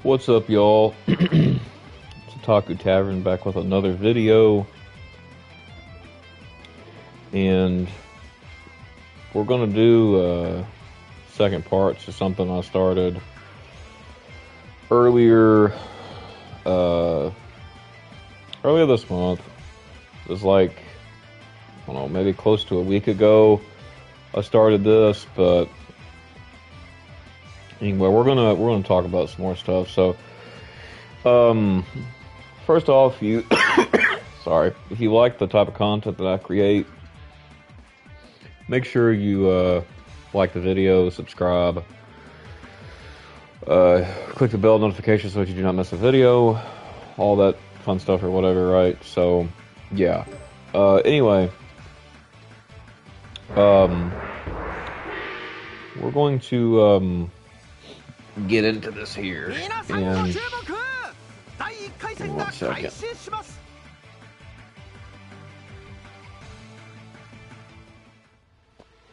What's up, y'all? It's Otaku Tavern back with another video, and we're gonna do second part to something I started earlier this month. It was like, I don't know, maybe close to a week ago I started this, but anyway, we're gonna talk about some more stuff. So, first off, if you like the type of content that I create, make sure you like the video, subscribe, click the bell notification so that you do not miss a video, all that fun stuff or whatever, right? So, yeah. Anyway, we're going to get into this here, and give me 1 second.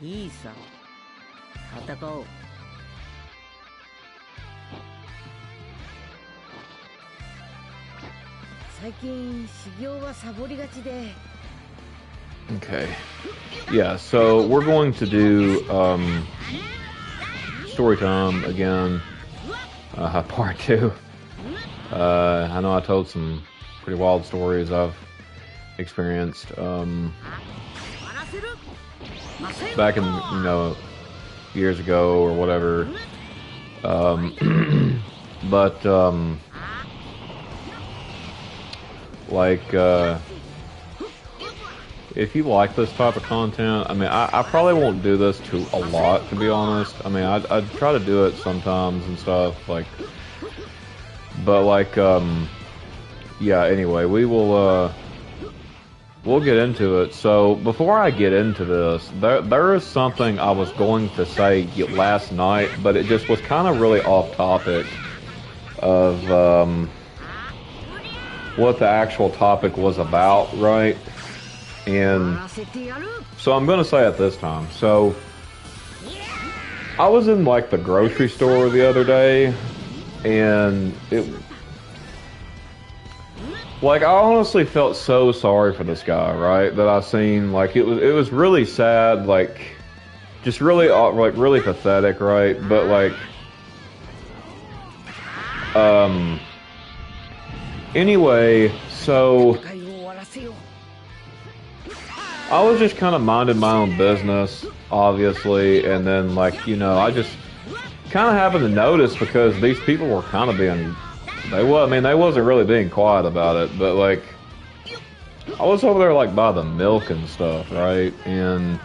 いいさ、戦おう。最近修行はサボりがちで。Okay. Yeah, so we're going to do Storytime again, Part 2. I know I told some pretty wild stories I've experienced back in, years ago or whatever. But if you like this type of content, I mean, I probably won't do this to a lot, to be honest. I mean, I'd try to do it sometimes and stuff, yeah, anyway, we'll get into it. So, before I get into this, there is something I was going to say last night, but it just was kind of really off topic of, what the actual topic was about, right? And so I'm gonna say it this time. So I was in the grocery store the other day, and I honestly felt so sorry for this guy, right? That I seen, it was really sad, just really really pathetic, right? But anyway, so I was just kind of minding my own business, obviously, and then, I just kind of happened to notice, because these people were kind of being, they wasn't really being quiet about it, but, I was over there, by the milk and stuff, right, and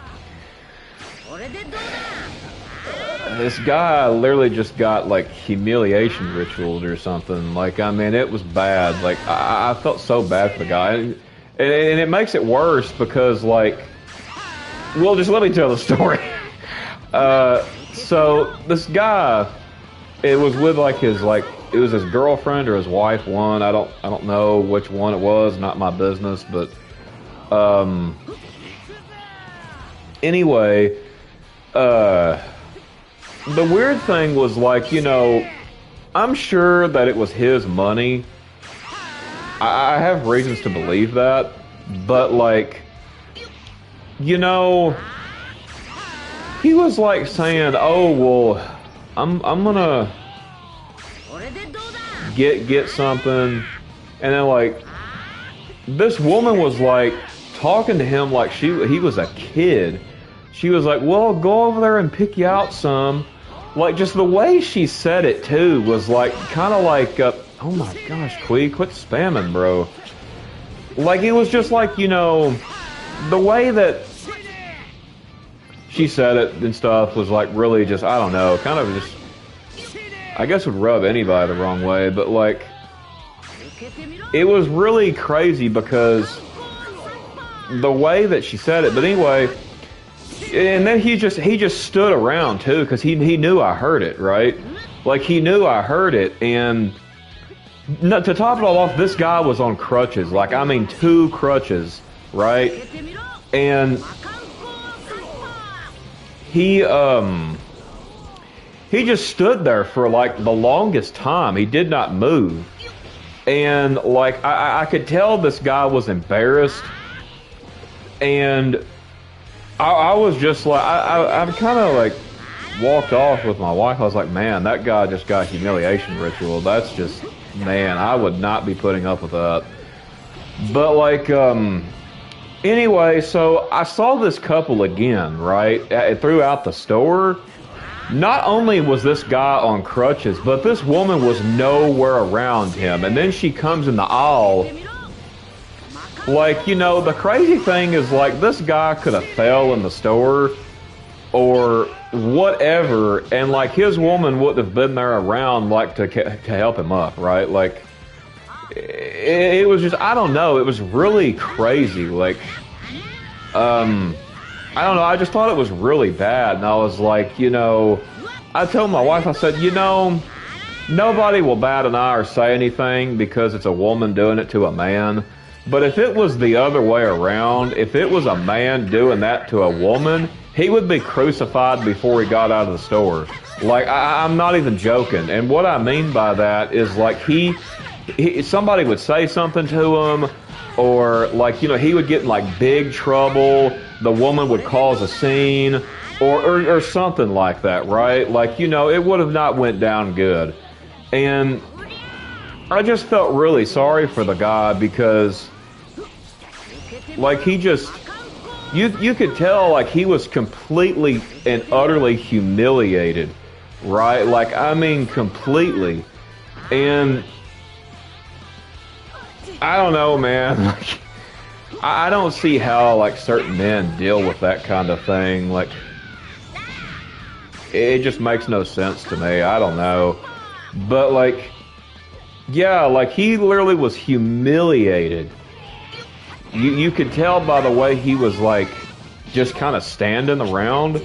this guy literally just got, humiliation rituals or something. I mean, it was bad. I felt so bad for the guy. And it makes it worse because, well, just let me tell the story. So this guy, it was with it was his girlfriend or his wife. One, I don't know which one it was. Not my business. But anyway, the weird thing was I'm sure that it was his money. I have reasons to believe that, but he was saying, "Oh well, I'm gonna get something," and then this woman was talking to him he was a kid. She was like, "Well, go over there and pick you out some." Just the way she said it too was kind of oh my gosh, quit spamming, bro. It was just the way that she said it and stuff was really just, I don't know, kind of just, I guess would rub anybody the wrong way, but it was really crazy because the way that she said it. But anyway, and then he just stood around too, because he knew I heard it, right? He knew I heard it, and no, to top it all off, this guy was on crutches. I mean, 2 crutches, right? And he he just stood there for like the longest time. He did not move. And like I could tell this guy was embarrassed. And I was just like, I kind of like walked off with my wife. I was like, man, that guy just got humiliation ritual. That's just, man, I would not be putting up with that. But like, anyway, so I saw this couple again, right, throughout the store. Not only was this guy on crutches, but this woman was nowhere around him. And then she comes in the aisle. Like, you know, the crazy thing is, like, this guy could have fell in the store or whatever, and, like, his woman wouldn't have been there around, like, to help him up, right? Like, it was just, I don't know, it was really crazy. Like, I don't know, I just thought it was really bad, and I was like, you know, I told my wife, I said, you know, nobody will bat an eye or say anything because it's a woman doing it to a man. But if it was the other way around, if it was a man doing that to a woman, he would be crucified before he got out of the store. Like, I'm not even joking. And what I mean by that is, like, somebody would say something to him, or, like, you know, he would get in, like, big trouble. The woman would cause a scene, or something like that, right? Like, you know, it would have not went down good. And I just felt really sorry for the guy because, like, he just, you could tell, like, he was completely and utterly humiliated, right? Like, I mean, completely. And I don't know, man. Like, I don't see how, like, certain men deal with that kind of thing. Like, it just makes no sense to me. I don't know. But, like, yeah, like, he literally was humiliated. You could tell by the way he was, like, just kind of standing around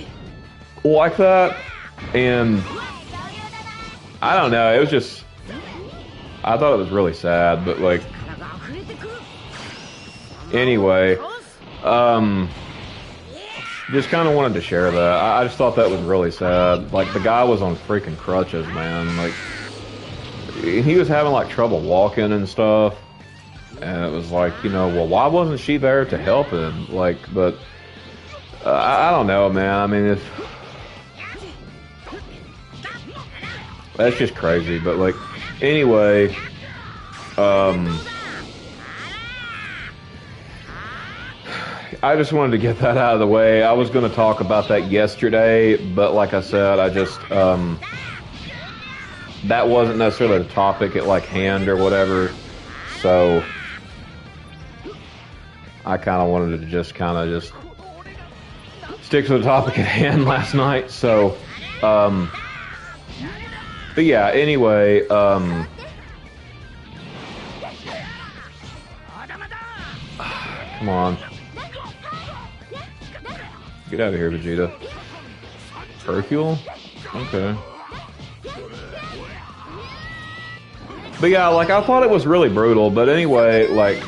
like that. And I don't know, it was just, I thought it was really sad, but, like, anyway, just kind of wanted to share that. I just thought that was really sad. Like, the guy was on freaking crutches, man. Like, he was having, like, trouble walking and stuff. And it was like, you know, well, why wasn't she there to help him? Like, but I don't know, man. I mean, that's just crazy. But, like, anyway, I just wanted to get that out of the way. I was going to talk about that yesterday, but like I said, I just, that wasn't necessarily the topic at, like, hand or whatever. So I kind of wanted to just stick to the topic at hand last night. So, but yeah, anyway, come on. Get out of here, Vegeta. Hercule? Okay. But yeah, like, I thought it was really brutal, but anyway, like,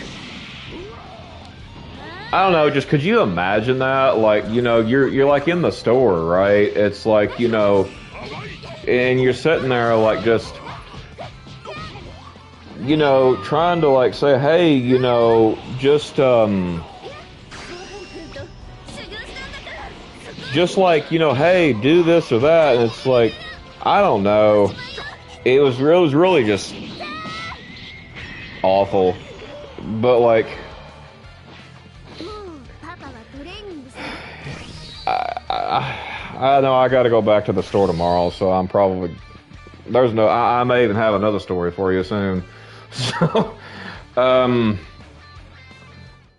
I don't know, just could you imagine that? Like, you know, you're like in the store, right? It's like, you know, and you're sitting there like just, you know, trying to like say, hey, you know, just like, you know, hey, do this or that, and it's like, I don't know. It was really just awful. But like, I know I got to go back to the store tomorrow, so I'm probably, I may even have another story for you soon. So, but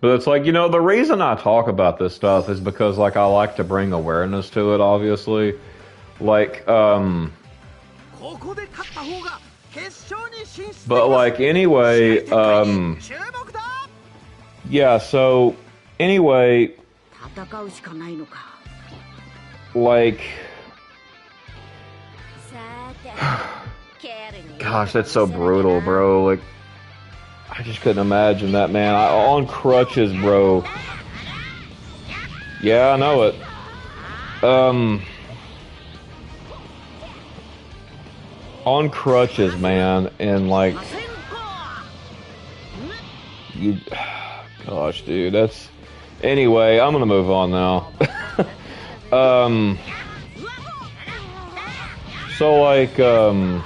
it's like, you know, the reason I talk about this stuff is because, like, I like to bring awareness to it, obviously. Like, but like, anyway, yeah, so, anyway, like, gosh, that's so brutal, bro. Like, I just couldn't imagine that, man. On crutches, bro. Yeah, I know it. on crutches, man, and like you, gosh, dude, that's. Anyway, I'm gonna move on now. So like, I'm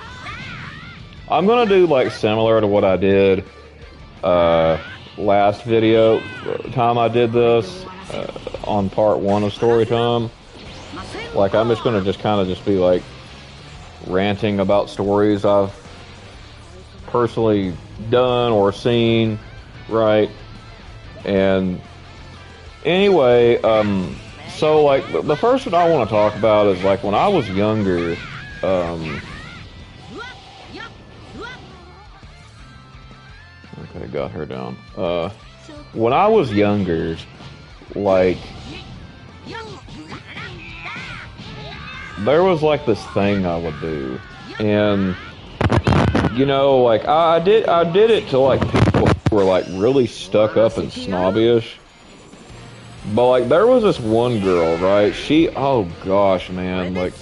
gonna do like similar to what I did last video time I did this on part 1 of Storytime. Like, I'm just gonna kind of be like ranting about stories I've personally done or seen, right? And anyway, so like the first one I want to talk about is like when I was younger. Okay, got her down. When I was younger, like there was like this thing I would do, and you know, like I did it to like people who were like really stuck up and snobbish. But like there was this one girl, right? She, oh gosh, man, like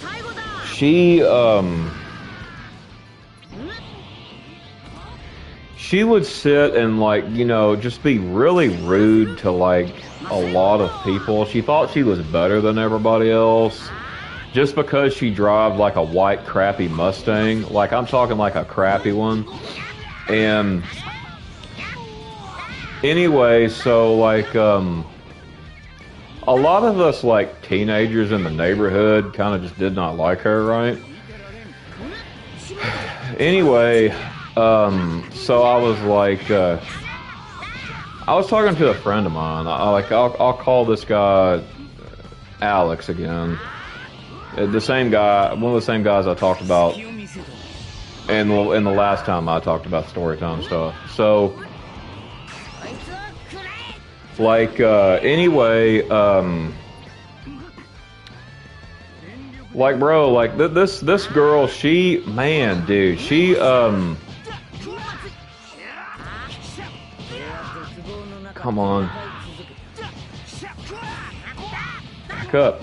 she would sit and like, you know, just be really rude to like a lot of people. She thought she was better than everybody else just because she drive like a white crappy Mustang. Like I'm talking like a crappy one. And anyway, so like a lot of us like teenagers in the neighborhood kind of just did not like her, right? Anyway, so I was like, I was talking to a friend of mine. I'll call this guy Alex again. The same guy, one of the same guys I talked about in the last time I talked about Storytime stuff. So, like, anyway, like, bro, like, this girl, she, man, dude, she, come on. Back up.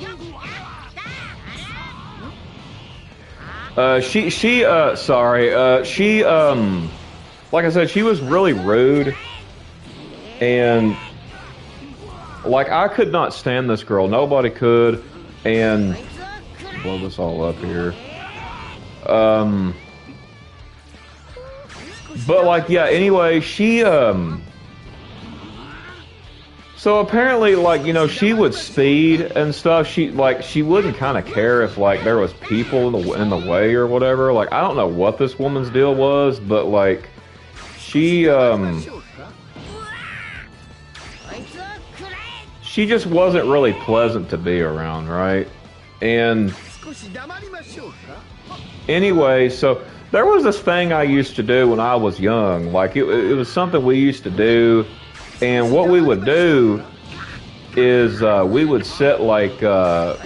She, like I said, she was really rude, and, like, I could not stand this girl. Nobody could, and, blow this all up here. But, like, yeah, anyway, she, so apparently, like, you know, she would speed and stuff. She wouldn't kind of care if, like, there was people in the way or whatever. Like, I don't know what this woman's deal was, but, like, she just wasn't really pleasant to be around, right? And anyway, so there was this thing I used to do when I was young. Like, it was something we used to do. And what we would do is we would sit like around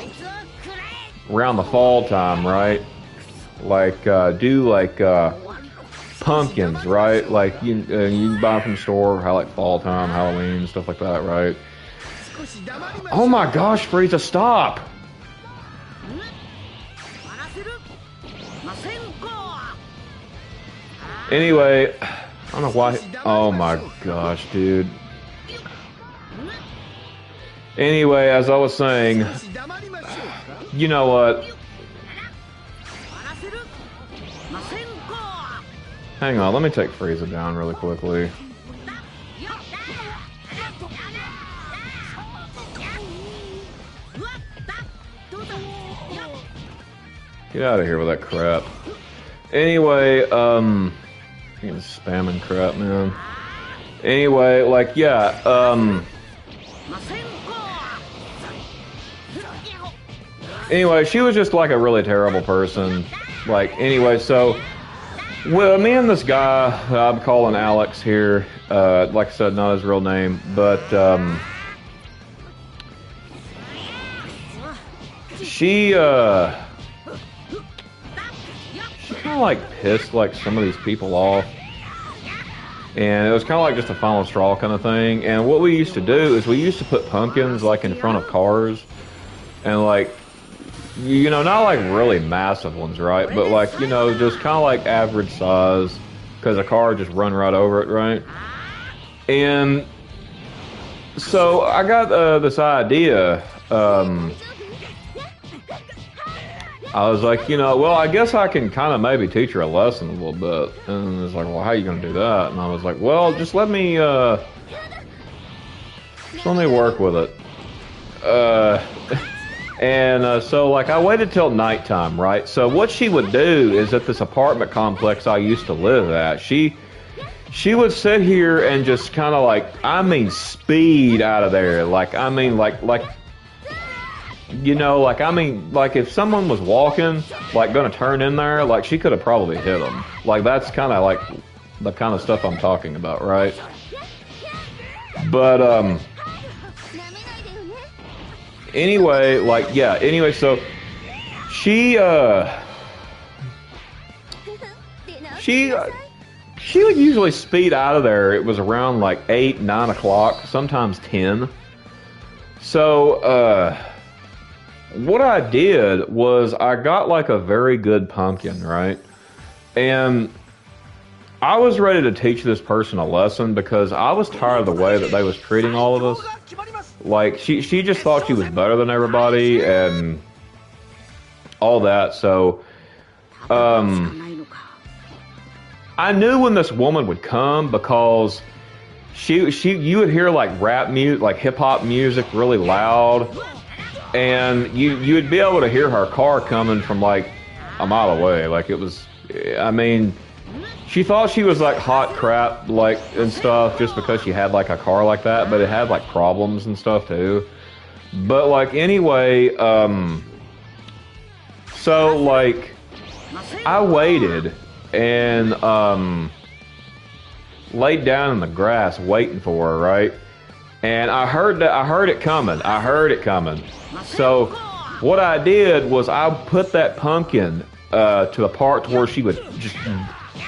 the fall time, right? Like do like pumpkins, right? Like you can buy from the store, how like fall time, Halloween, stuff like that, right? Oh my gosh, Frieza, stop! Anyway, I don't know why. Oh my gosh, dude. Anyway, as I was saying, you know what? Hang on, let me take Frieza down really quickly. Get out of here with that crap. Anyway, I'm spamming crap, man. Anyway, like, yeah, anyway, she was just like a really terrible person. Like, anyway, so, well, me and this guy, I'm calling Alex here, like I said, not his real name, but, she kind of like pissed like some of these people off, and it was kind of like just a final straw kind of thing. And what we used to do is we used to put pumpkins like in front of cars, and like you know, not like really massive ones, right? But like, you know, just kind of like average size, because a car just run right over it, right? And so I got this idea. I was like, you know, well, I guess I can kind of maybe teach her a lesson a little bit. And it's like, well, how are you going to do that? And I was like, well, just let me work with it. So like I waited till nighttime, right? So what she would do is at this apartment complex I used to live at, she would sit here and just kind of like, I mean, speed out of there. Like, I mean, like, you know, like, I mean, like if someone was walking, like gonna turn in there, like she could have probably hit them. Like that's kind of like the kind of stuff I'm talking about, right? But, anyway, like, yeah, anyway, so she would usually speed out of there. It was around like 8, 9 o'clock, sometimes 10. So, what I did was I got like a very good pumpkin, right? And I was ready to teach this person a lesson because I was tired of the way that they was treating all of us. Like, she just thought she was better than everybody and all that. So, I knew when this woman would come because you would hear like rap music, like hip hop music really loud. And you would be able to hear her car coming from like a mile away. Like it was, I mean, she thought she was like hot crap, like, and stuff just because she had like a car like that, but it had like problems and stuff too. But like anyway, so like I waited and laid down in the grass waiting for her, right? And I heard it coming. So what I did was I put that pumpkin to the part to where she would just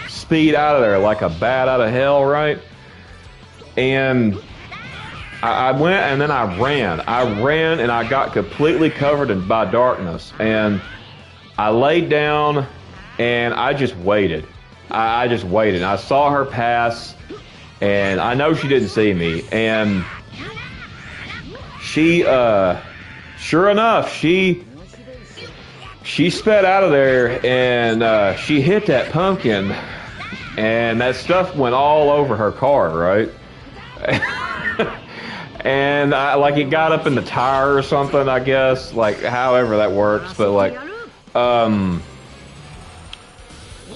speed out of there like a bat out of hell, right? And I went and then I ran and I got completely covered by darkness. And I laid down and I just waited. I just waited. I saw her pass and I know she didn't see me. And she, sure enough, she sped out of there and she hit that pumpkin and that stuff went all over her car, right? And like it got up in the tire or something, I guess, like however that works. But like,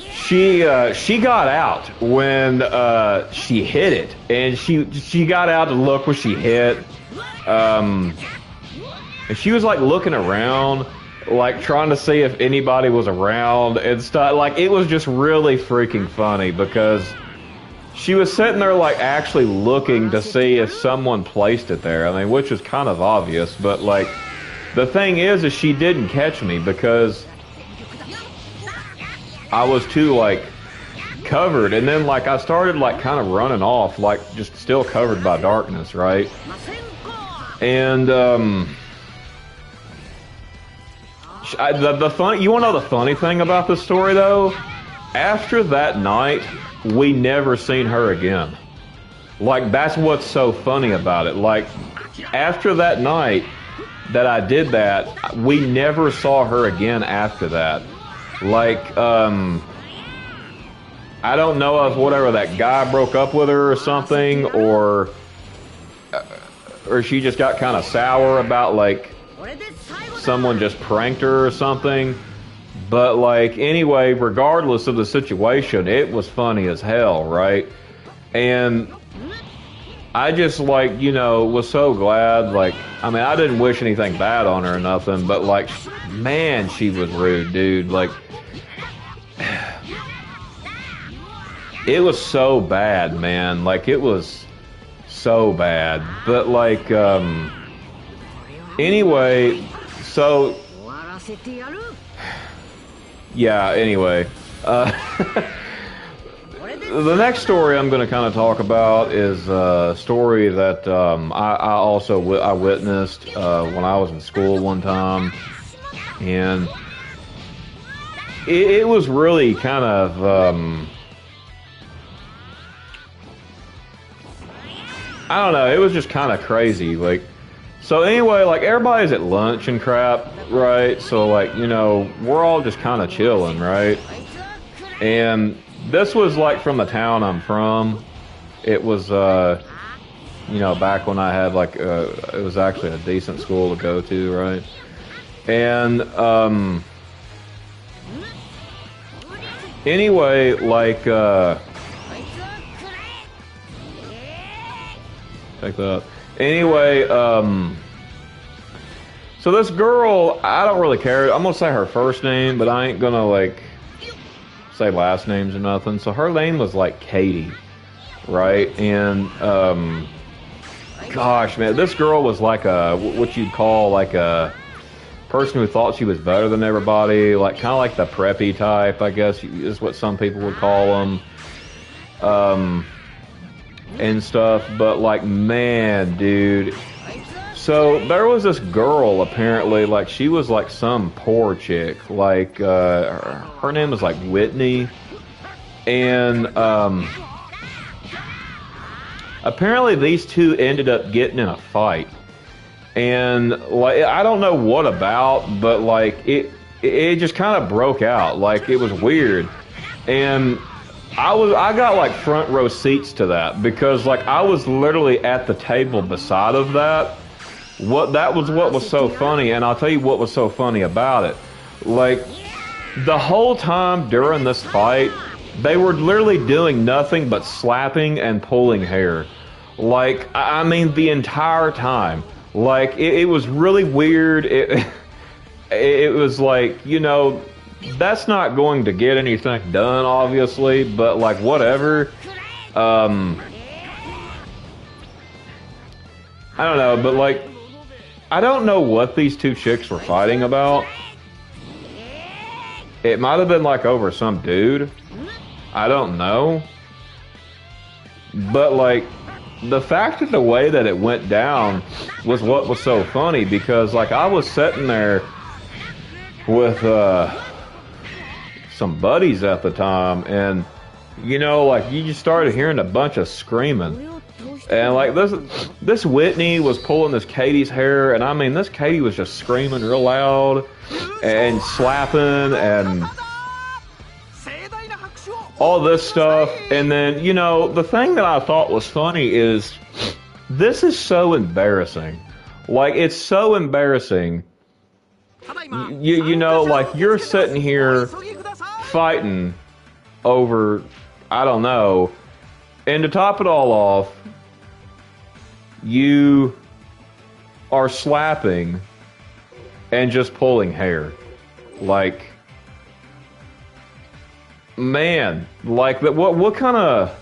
she got out when she hit it, and she got out to look where she hit. And she was like looking around, like trying to see if anybody was around and stuff. Like it was just really freaking funny because she was sitting there like actually looking to see if someone placed it there. I mean, which was kind of obvious, but like the thing is she didn't catch me because I was too like covered, and then like I started like kind of running off, like just still covered by darkness, right? And the fun, you want to know the funny thing about this story though? After that night, we never seen her again. Like that's what's so funny about it. Like after that night that I did that, we never saw her again after that. Like I don't know if whatever that guy broke up with her or something, or she just got kind of sour about like someone just pranked her or something. But like anyway, regardless of the situation, it was funny as hell, right? And I just like, you know, was so glad. Like, I mean, I didn't wish anything bad on her or nothing, but like, man, she was rude, dude. Like, it was so bad, man. Like, it was so bad. But like, anyway, so yeah, anyway. The next story I'm going to kind of talk about is a story that I witnessed when I was in school one time. and it was really kind of I don't know, it was just kind of crazy. Like, so anyway, like everybody's at lunch and crap, right? So like, you know, we're all just kind of chilling, right? And this was like from the town I'm from. It was you know, back when I had like it was actually a decent school to go to, right? And anyway, like take that. Anyway, so this girl, I don't really care. I'm gonna say her first name, but I ain't gonna like say last names or nothing. So her name was like Katie, right? And gosh, man, this girl was like a what you'd call like a person who thought she was better than everybody, like kind of like the preppy type, I guess is what some people would call them, and stuff. But like, man, dude. So there was this girl, apparently, like she was like some poor chick, like her name was like Whitney, and apparently these two ended up getting in a fight, and like I don't know what about, but like it just kind of broke out, like it was weird, and I got like front row seats to that because like I was literally at the table beside of that. That was what was so funny, and I'll tell you what was so funny about it. Like, the whole time during this fight, they were literally doing nothing but slapping and pulling hair. Like, I mean, the entire time. Like, it was really weird. It was like, you know, that's not going to get anything done, obviously, but like, whatever. I don't know, but like, I don't know what these two chicks were fighting about. It might have been like over some dude. I don't know. But like, the fact of the way that it went down was what was so funny, because like I was sitting there with some buddies at the time, and you know, like you just started hearing a bunch of screaming. And like this Whitney was pulling this Katie's hair, and I mean this Katie was just screaming real loud and slapping and all this stuff. And then, you know, the thing that I thought was funny is this is so embarrassing. Like, it's so embarrassing. You know, like you're sitting here fighting over, I don't know, and to top it all off, you are slapping and just pulling hair. Like, man, like what kind of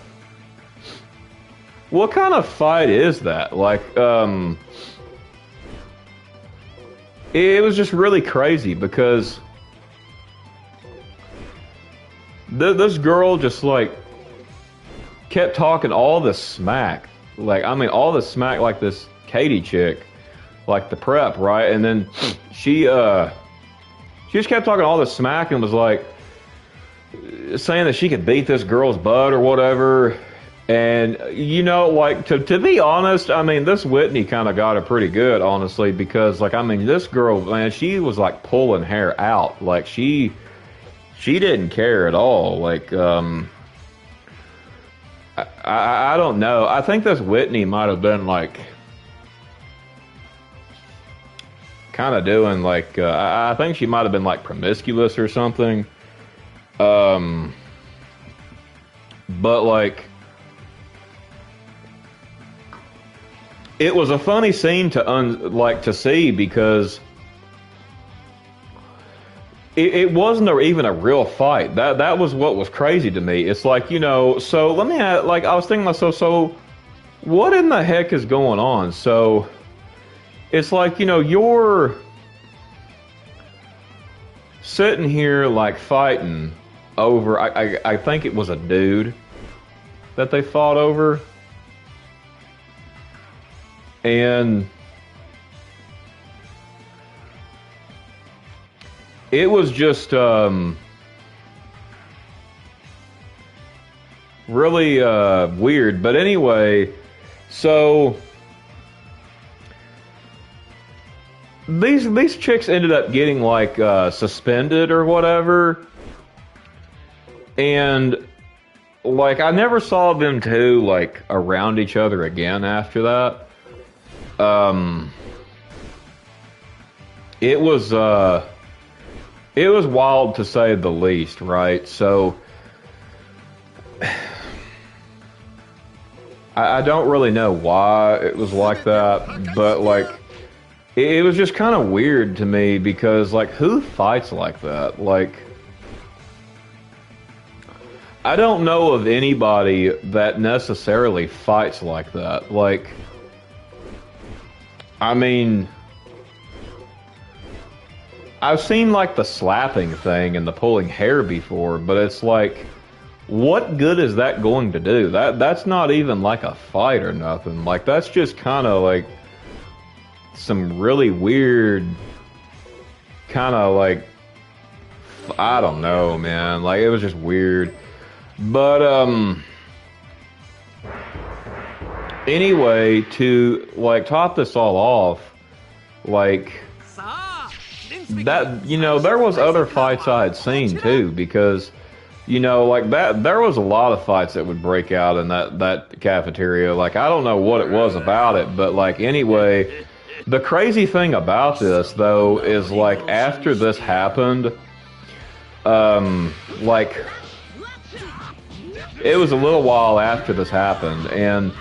fight is that? Like, it was just really crazy because this girl just like kept talking all this smack. Like, I mean, all the smack, like this Katie chick, like the prep, right? And then she just kept talking all this smack and was like saying that she could beat this girl's butt or whatever. And, you know, like, to be honest, I mean, this Whitney kind of got her pretty good, honestly, because, like, I mean, this girl, man, she was, like, pulling hair out. Like, she didn't care at all. Like, I don't know. I think this Whitney might have been like kind of doing like I think she might have been like promiscuous or something. But like it was a funny scene to see because it wasn't even a real fight. That was what was crazy to me. It's like, you know, so let me ask, like, I was thinking to myself, so what in the heck is going on? So it's like, you know, you're sitting here like fighting over, I think it was a dude that they fought over. And it was just really weird. But anyway, so these chicks ended up getting like suspended or whatever, and like I never saw them two like around each other again after that. It was wild to say the least, right? So I don't really know why it was like that, but like it was just kind of weird to me because like who fights like that? Like I don't know of anybody that necessarily fights like that. Like I mean, I've seen like the slapping thing and the pulling hair before, but it's like, what good is that going to do? That's not even like a fight or nothing. Like that's just kind of like some really weird kind of like, I don't know, man. Like it was just weird. But anyway, to like top this all off, like that, you know, there was other fights I had seen too, because you know, like that, there was a lot of fights that would break out in that cafeteria. Like I don't know what it was about it, but like anyway, the crazy thing about this though is like after this happened, like it was a little while after this happened, and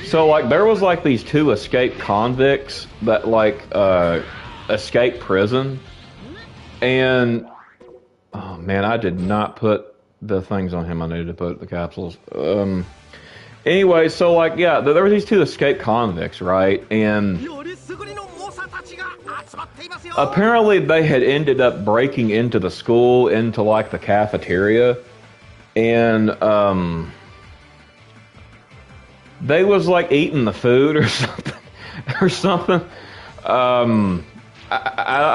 so like there was like these two escaped convicts that like escaped prison, and oh man, I did not put the things on him I needed to put, the capsules. Anyway, so like yeah, there were these two escaped convicts, right? And apparently they had ended up breaking into the school, into like the cafeteria, and they was like eating the food or something, or something. I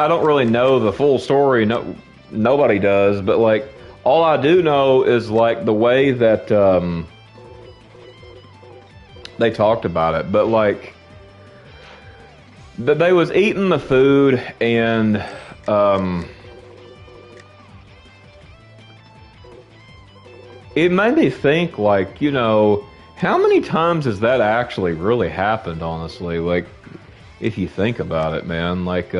don't really know the full story. No, nobody does. But like, all I do know is like the way that they talked about it. But like, that they was eating the food, and it made me think, like, you know, how many times has that actually really happened, honestly? Like, if you think about it, man, like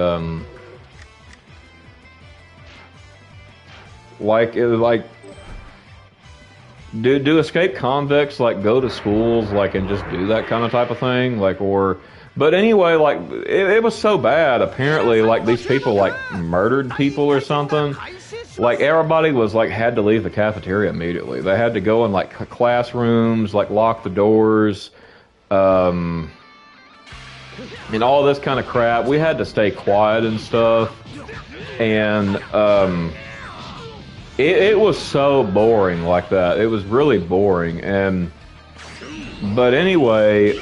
do escaped convicts like go to schools like and just do that kind of type of thing, like, or but anyway, like it was so bad, apparently like these people like murdered people or something. Like everybody was like had to leave the cafeteria immediately. They had to go in like classrooms, like lock the doors, and all this kind of crap. We had to stay quiet and stuff, and it was so boring like that. It was really boring, and but anyway,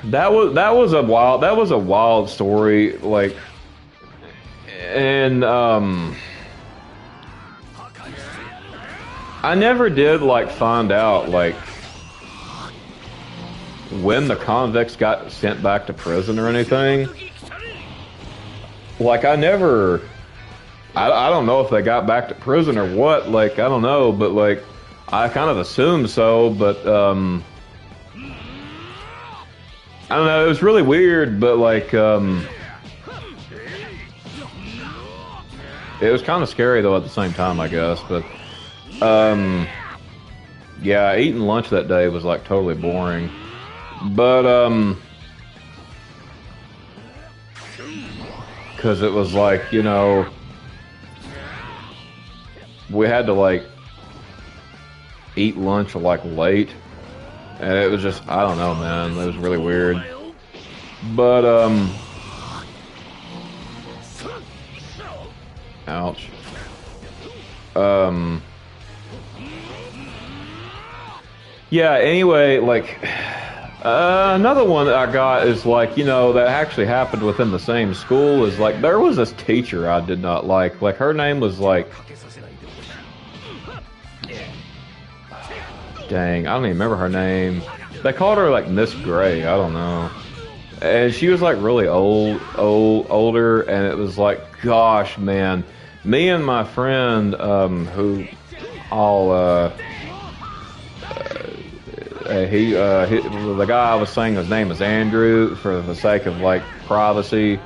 that was a wild story, like. And I never did like find out like when the convicts got sent back to prison or anything. Like I don't know if they got back to prison or what, like I don't know, but like I kind of assumed so, but I don't know, it was really weird, but like it was kind of scary though at the same time, I guess. But yeah, eating lunch that day was like totally boring. But because it was like, you know, we had to like eat lunch like late, and it was just, I don't know, man, it was really weird. But ouch. Yeah, anyway, like Another one that I got is like, you know, that actually happened within the same school is like, there was this teacher I did not like. Like, her name was like, dang, I don't even remember her name. They called her like Miss Gray, I don't know. And she was like really older, and it was like, gosh, man. Me and my friend, who I'll, the guy I was saying his name is Andrew for the sake of like privacy.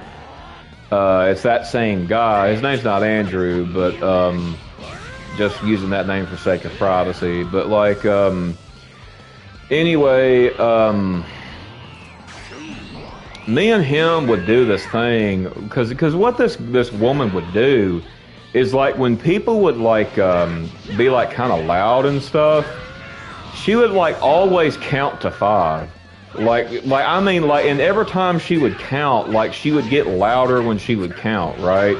It's that same guy. His name's not Andrew, but just using that name for sake of privacy. But like, anyway, me and him would do this thing because what this woman would do is like when people would like be like kind of loud and stuff. She would like always count to 5. Like I mean, like, and every time she would count, like she would get louder when she would count, right?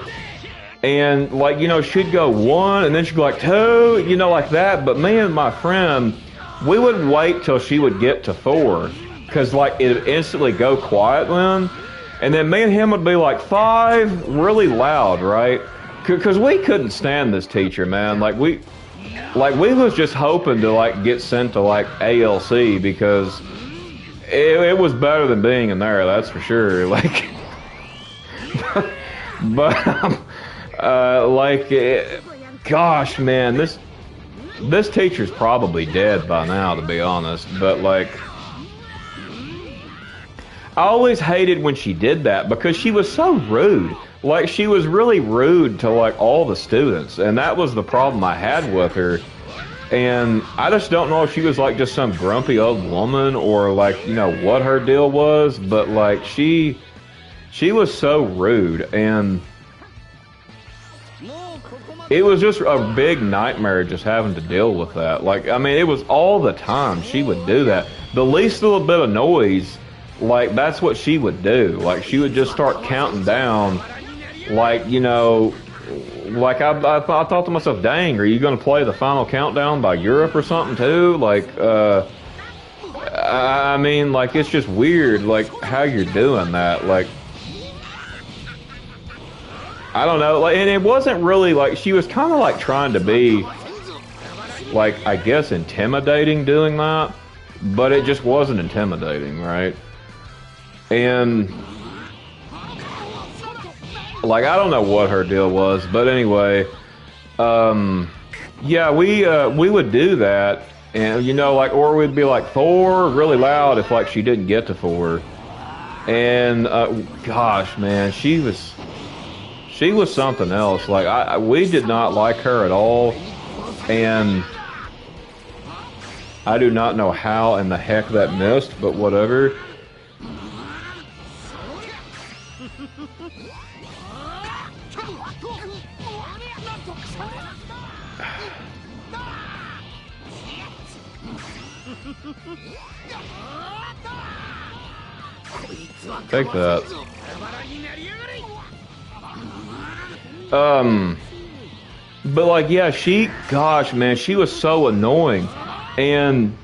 And like, you know, she'd go 1 and then she'd go like 2, you know, like that. But me and my friend, we would wait till she would get to 4, because like it'd instantly go quiet then. And then me and him would be like 5, really loud, right? Because we couldn't stand this teacher, man. Like we was just hoping to like get sent to like ALC because it was better than being in there, that's for sure. Like, but like, gosh, man, this teacher's probably dead by now, to be honest. But like, I always hated when she did that because she was so rude. Like, she was really rude to like all the students, and that was the problem I had with her. And I just don't know if she was like just some grumpy old woman or like, you know, what her deal was, but like she was so rude, and it was just a big nightmare just having to deal with that. Like, I mean, it was all the time she would do that. The least little bit of noise, like, that's what she would do. Like, she would just start counting down, like, you know, like I thought to myself, dang, are you going to play the final countdown by Europe or something too? Like, I mean, like, it's just weird, like, how you're doing that. Like, I don't know, like, and it wasn't really, like, she was kind of, like, trying to be, like, I guess intimidating doing that, but it just wasn't intimidating, right? And like, I don't know what her deal was, but anyway, yeah, we would do that, and you know, like, or we'd be like 4 really loud if like she didn't get to 4, and gosh, man, she was something else. Like, we did not like her at all, and I do not know how in the heck that missed, but whatever. Take that. But like, yeah, gosh, man, she was so annoying, and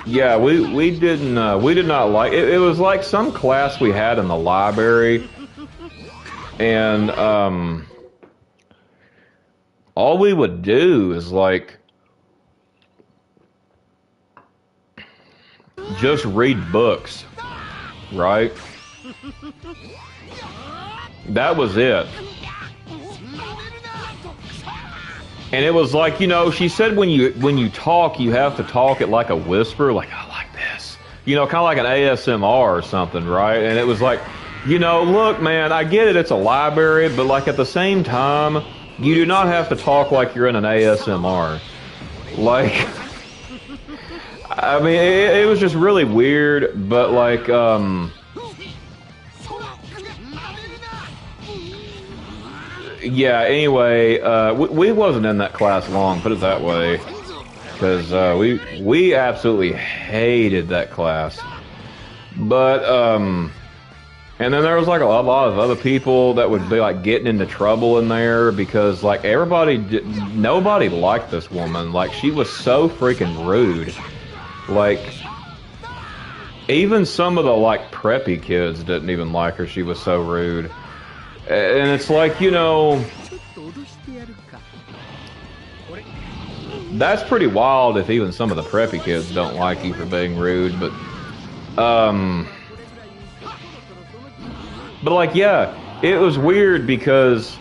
yeah, we did not like it. It was like some class we had in the library, and all we would do is like just read books, right? That was it. And it was like, you know, she said when you talk, you have to talk it like a whisper, like, I like this. You know, kind of like an ASMR or something, right? And it was like, you know, look, man, I get it, it's a library, but like at the same time, you do not have to talk like you're in an ASMR. Like, I mean, it was just really weird, but like, yeah, anyway, we wasn't in that class long, put it that way, because we absolutely hated that class. But And then there was like a lot of other people that would be like getting into trouble in there because like nobody liked this woman. Like she was so freaking rude. Like even some of the like preppy kids didn't even like her. She was so rude. And it's like, you know, that's pretty wild if even some of the preppy kids don't like you for being rude, but like, yeah, it was weird because,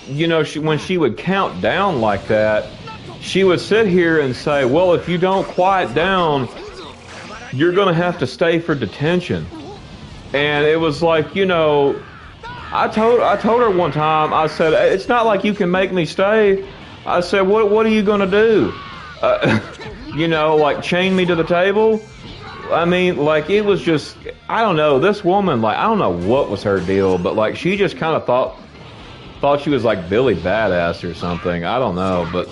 you know, when she would count down like that, she would sit here and say, well, if you don't quiet down, you're going to have to stay for detention. And it was like, you know, I told her one time, I said, it's not like you can make me stay. I said, what are you going to do? You know, like chain me to the table? I mean, like, it was just, I don't know, this woman, like, I don't know what was her deal, but, like, she just kind of thought she was, like, Billy Badass or something. I don't know, but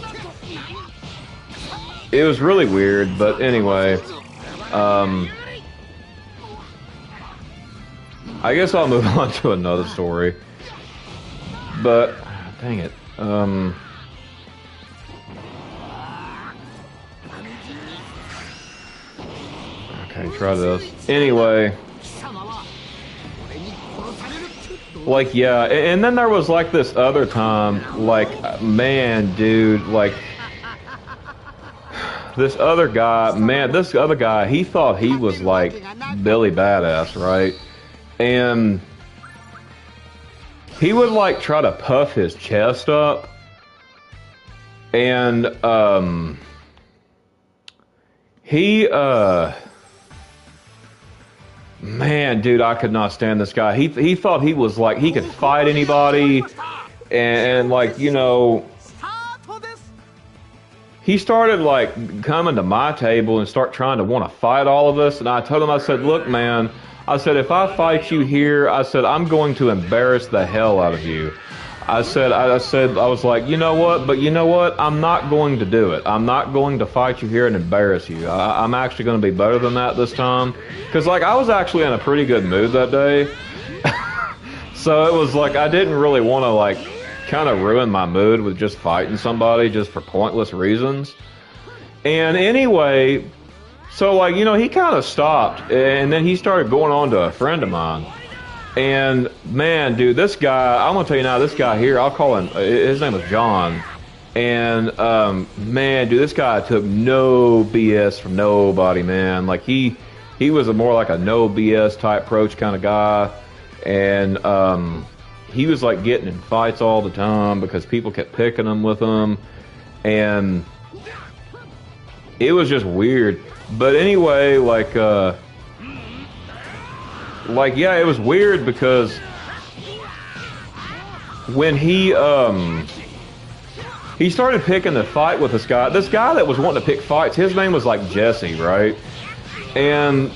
it was really weird. But anyway, I guess I'll move on to another story. But, dang it. Okay, try this. Anyway. Like, yeah, and then there was, like, this other time, like, man, dude, like, this other guy, he thought he was, like, Billy Badass, right? And he would, like, try to puff his chest up, and, man, dude, I could not stand this guy. He thought he was like he could fight anybody, and like, you know, he started like coming to my table and start trying to want to fight all of us. And I told him, I said, look, man, I said, if I fight you here, I said, I'm going to embarrass the hell out of you. I was like, you know what? But you know what? I'm not going to do it. I'm not going to fight you here and embarrass you. I'm actually going to be better than that this time. Because, like, I was actually in a pretty good mood that day. So it was like I didn't really want to, like, kind of ruin my mood with just fighting somebody just for pointless reasons. And anyway, so, like, you know, he kind of stopped. And then he started going on to a friend of mine. And, man, dude, this guy, I'm going to tell you now, this guy here, I'll call him, his name was John. And, man, dude, this guy took no BS from nobody, man. Like, he was more like a no BS type approach kind of guy. And, he was, like, getting in fights all the time because people kept picking him with him. And it was just weird. But anyway, like, yeah, it was weird because when he started picking the fight with this guy that was wanting to pick fights, his name was like Jesse, right? And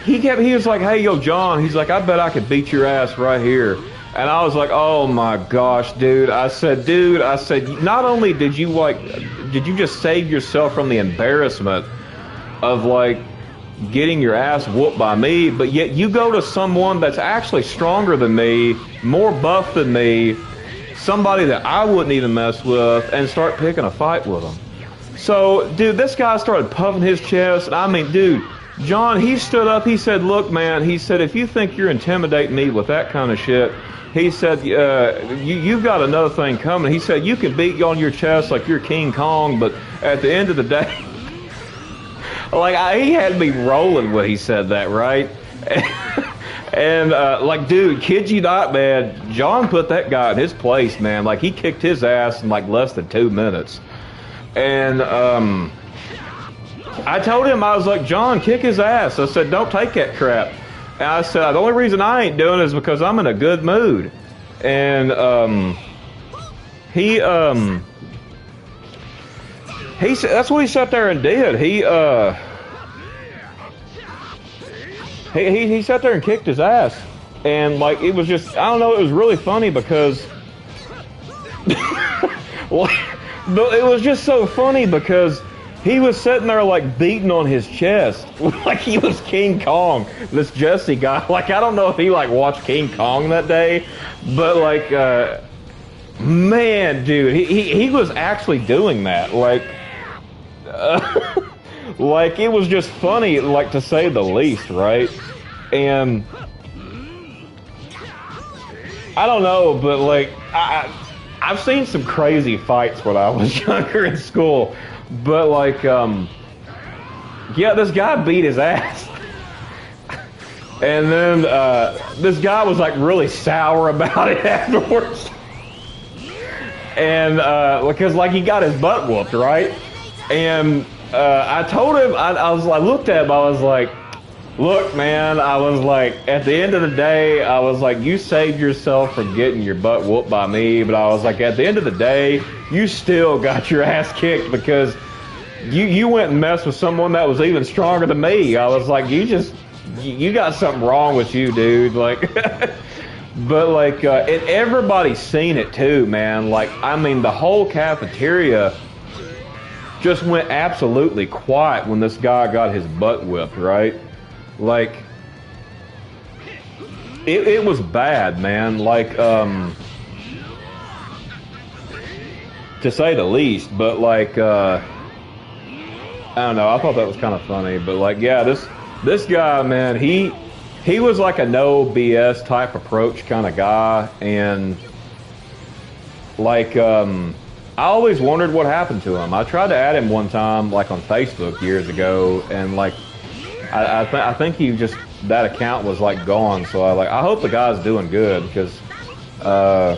he was like, hey, yo, John, he's like, I bet I could beat your ass right here. And I was like, oh my gosh, dude. I said, not only did you just save yourself from the embarrassment of like getting your ass whooped by me, but yet you go to someone that's actually stronger than me, more buff than me, somebody that I wouldn't even mess with, and start picking a fight with them. So, dude, this guy started puffing his chest, and I mean, dude, John, he stood up, he said, look, man, he said, if you think you're intimidating me with that kind of shit, he said, you've got another thing coming. He said, you can beat you on your chest like you're King Kong, but at the end of the day, like, he had me rolling when he said that, right? And, like, dude, kid you not, man, John put that guy in his place, man. Like, he kicked his ass in, like, less than 2 minutes. And, I told him, I was like, John, kick his ass. I said, don't take that crap. And I said, the only reason I ain't doing it is because I'm in a good mood. And, that's what he sat there and did. He sat there and kicked his ass. And, like, it was just, I don't know, it was really funny because, well, it was just so funny because he was sitting there like beating on his chest like he was King Kong. This Jesse guy, like I don't know if he like watched King Kong that day, but like man, dude, he was actually doing that. Like like it was just funny, like to say the least, right? And I don't know, but like I've seen some crazy fights when I was younger in school, but like yeah, this guy beat his ass. And then this guy was like really sour about it afterwards. And because like he got his butt whooped, right? And I told him, I looked at him, I was like, look, man, I was like, at the end of the day, I was like, you saved yourself from getting your butt whooped by me, but I was like, at the end of the day, you still got your ass kicked because you went and messed with someone that was even stronger than me. I was like, you got something wrong with you, dude. Like, but like, and everybody's seen it too, man. Like, I mean, the whole cafeteria just went absolutely quiet when this guy got his butt whipped, right? Like, it was bad, man. Like, to say the least, but like, I don't know, I thought that was kind of funny, but like, yeah, this guy, man, he was like a no BS type approach kind of guy, and like, I always wondered what happened to him. I tried to add him one time, like on Facebook years ago, and like, I think he just, that account was like gone. So I hope the guy's doing good because I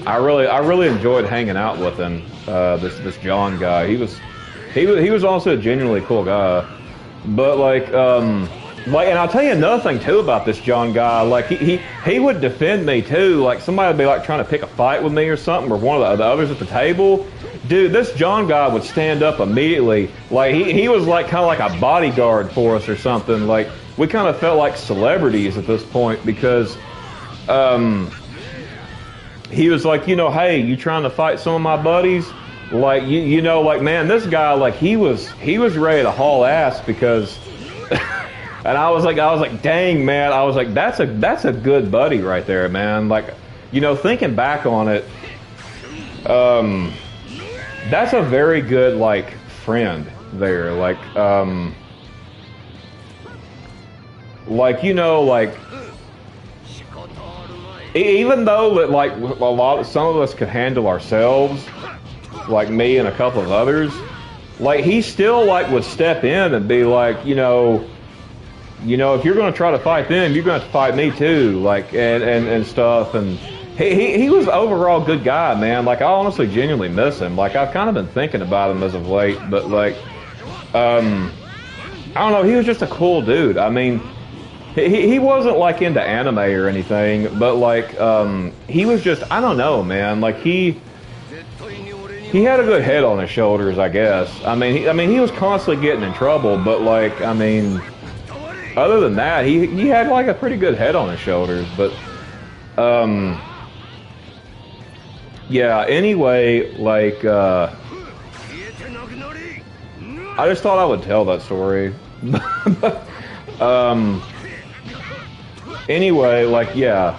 really enjoyed hanging out with him. This John guy, he was also a genuinely cool guy. But like, and I'll tell you another thing too about this John guy. Like he would defend me too. Like somebody would be like trying to pick a fight with me or something, or one of the others at the table. Dude, this John guy would stand up immediately. Like he was like kind of like a bodyguard for us or something. Like we kind of felt like celebrities at this point because he was like, you know, hey, you trying to fight some of my buddies? Like you know, like man, this guy, like he was ready to haul ass because. And I was like, dang, man. I was like, that's a good buddy right there, man. Like, you know, thinking back on it, that's a very good, like, friend there. Like, you know, like, even though that, like, some of us could handle ourselves, like me and a couple of others, like, he still, like, would step in and be like, you know, if you're going to try to fight them, you're going to have to fight me too, like, and stuff. And he was overall good guy, man. Like, I honestly genuinely miss him. Like, I've kind of been thinking about him as of late, but like, I don't know, he was just a cool dude. I mean, he wasn't like into anime or anything, but like, he was just, I don't know, man. Like, he had a good head on his shoulders, I guess. I mean, he was constantly getting in trouble, but like, I mean, other than that, he had like a pretty good head on his shoulders. But yeah, anyway, like I just thought I would tell that story. Anyway, like, yeah,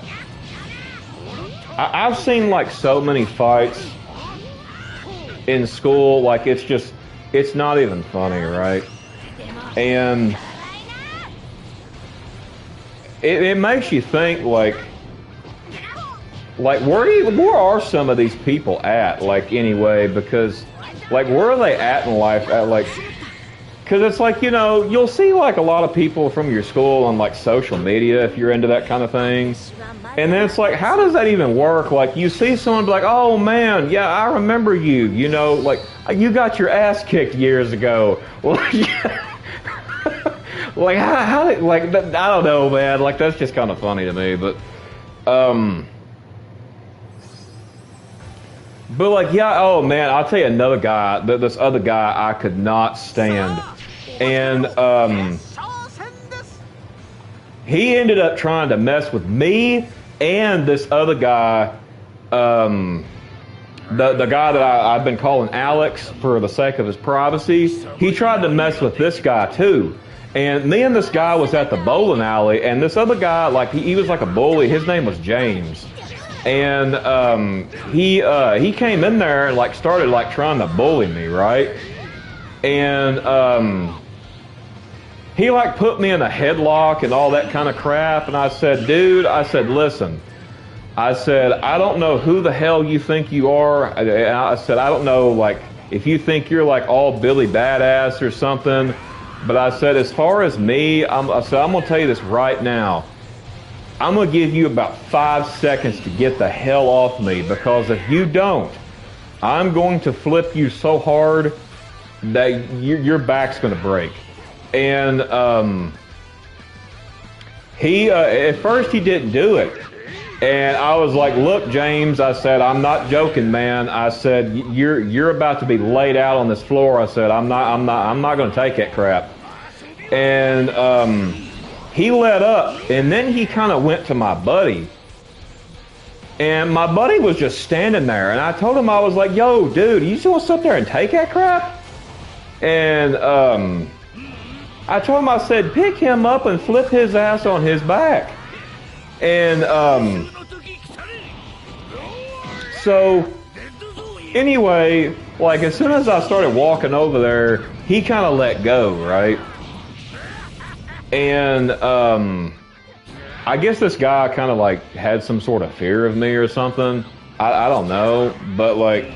I've seen like so many fights in school, like it's not even funny, right? And it makes you think, like where are some of these people at, like, anyway, because like where are they at in life at, like, because it's like, you know, you'll see like a lot of people from your school on like social media if you're into that kind of thing, and then it's like, how does that even work? Like, you see someone be like, oh man, yeah, I remember you, you know, like, you got your ass kicked years ago. Like, how like, I don't know, man. Like, that's just kind of funny to me, but like, yeah, oh man, I'll tell you another guy, this other guy I could not stand, and he ended up trying to mess with me and this other guy, the guy that I've been calling Alex for the sake of his privacy, he tried to mess with this guy too. And me and this guy was at the bowling alley, and this other guy, like he was like a bully. His name was James, and he came in there and like started like trying to bully me, right? And he like put me in a headlock and all that kind of crap. And I said, dude, I said, listen. I said, I don't know who the hell you think you are. I said, I don't know, like, if you think you're like all Billy Badass or something. But I said, as far as me, I said, I'm going to tell you this right now. I'm going to give you about 5 seconds to get the hell off me, because if you don't, I'm going to flip you so hard that your back's going to break. And at first he didn't do it. And I was like, look, James, I said, I'm not joking, man. I said, you're about to be laid out on this floor. I said, I'm not going to take that crap. And he let up, and then he kind of went to my buddy. And my buddy was just standing there, and I told him, I was like, yo, dude, you just want to sit there and take that crap? And I told him, I said, pick him up and flip his ass on his back. And so anyway, like as soon as I started walking over there, he kind of let go, right? And I guess this guy kind of like had some sort of fear of me or something. I don't know, but like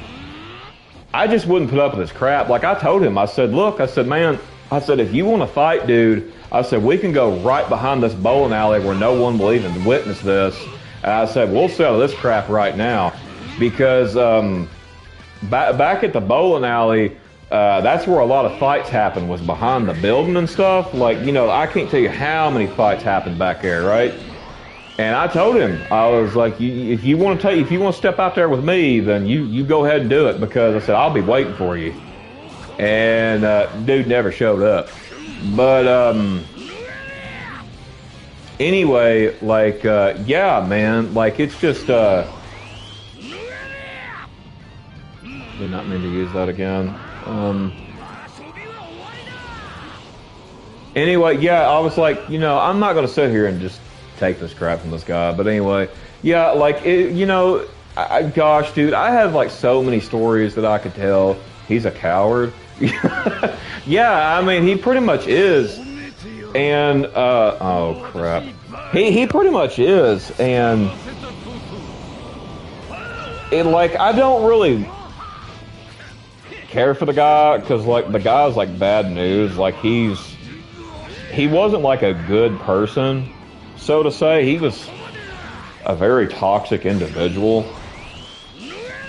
I just wouldn't put up with this crap. Like I told him, I said, look, I said, man, I said, if you want to fight, dude, I said, we can go right behind this bowling alley where no one will even witness this. And I said, we'll settle this crap right now. Because back at the bowling alley, that's where a lot of fights happened, was behind the building and stuff. Like, you know, I can't tell you how many fights happened back there, right? And I told him, I was like, if you want to step out there with me, then you go ahead and do it. Because I said, I'll be waiting for you. And dude never showed up. But anyway, like yeah, man, like it's just did not mean to use that again. Anyway, yeah, I was like, you know, I'm not gonna sit here and just take this crap from this guy. But anyway, yeah, like you know, gosh, dude, I have like so many stories that I could tell. He's a coward. Yeah, I mean, he pretty much is. And, oh crap. He pretty much is. And, like, I don't really care for the guy, because, like, the guy's, like, bad news. Like, he wasn't, like, a good person, so to say. He was a very toxic individual.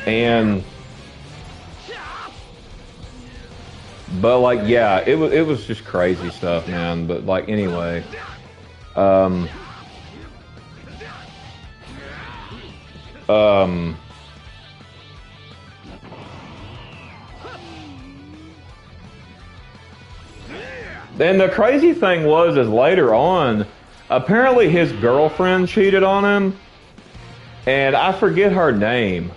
And... but like, yeah, it was just crazy stuff, man. But like, anyway, then the crazy thing is later on, apparently his girlfriend cheated on him, and I forget her name.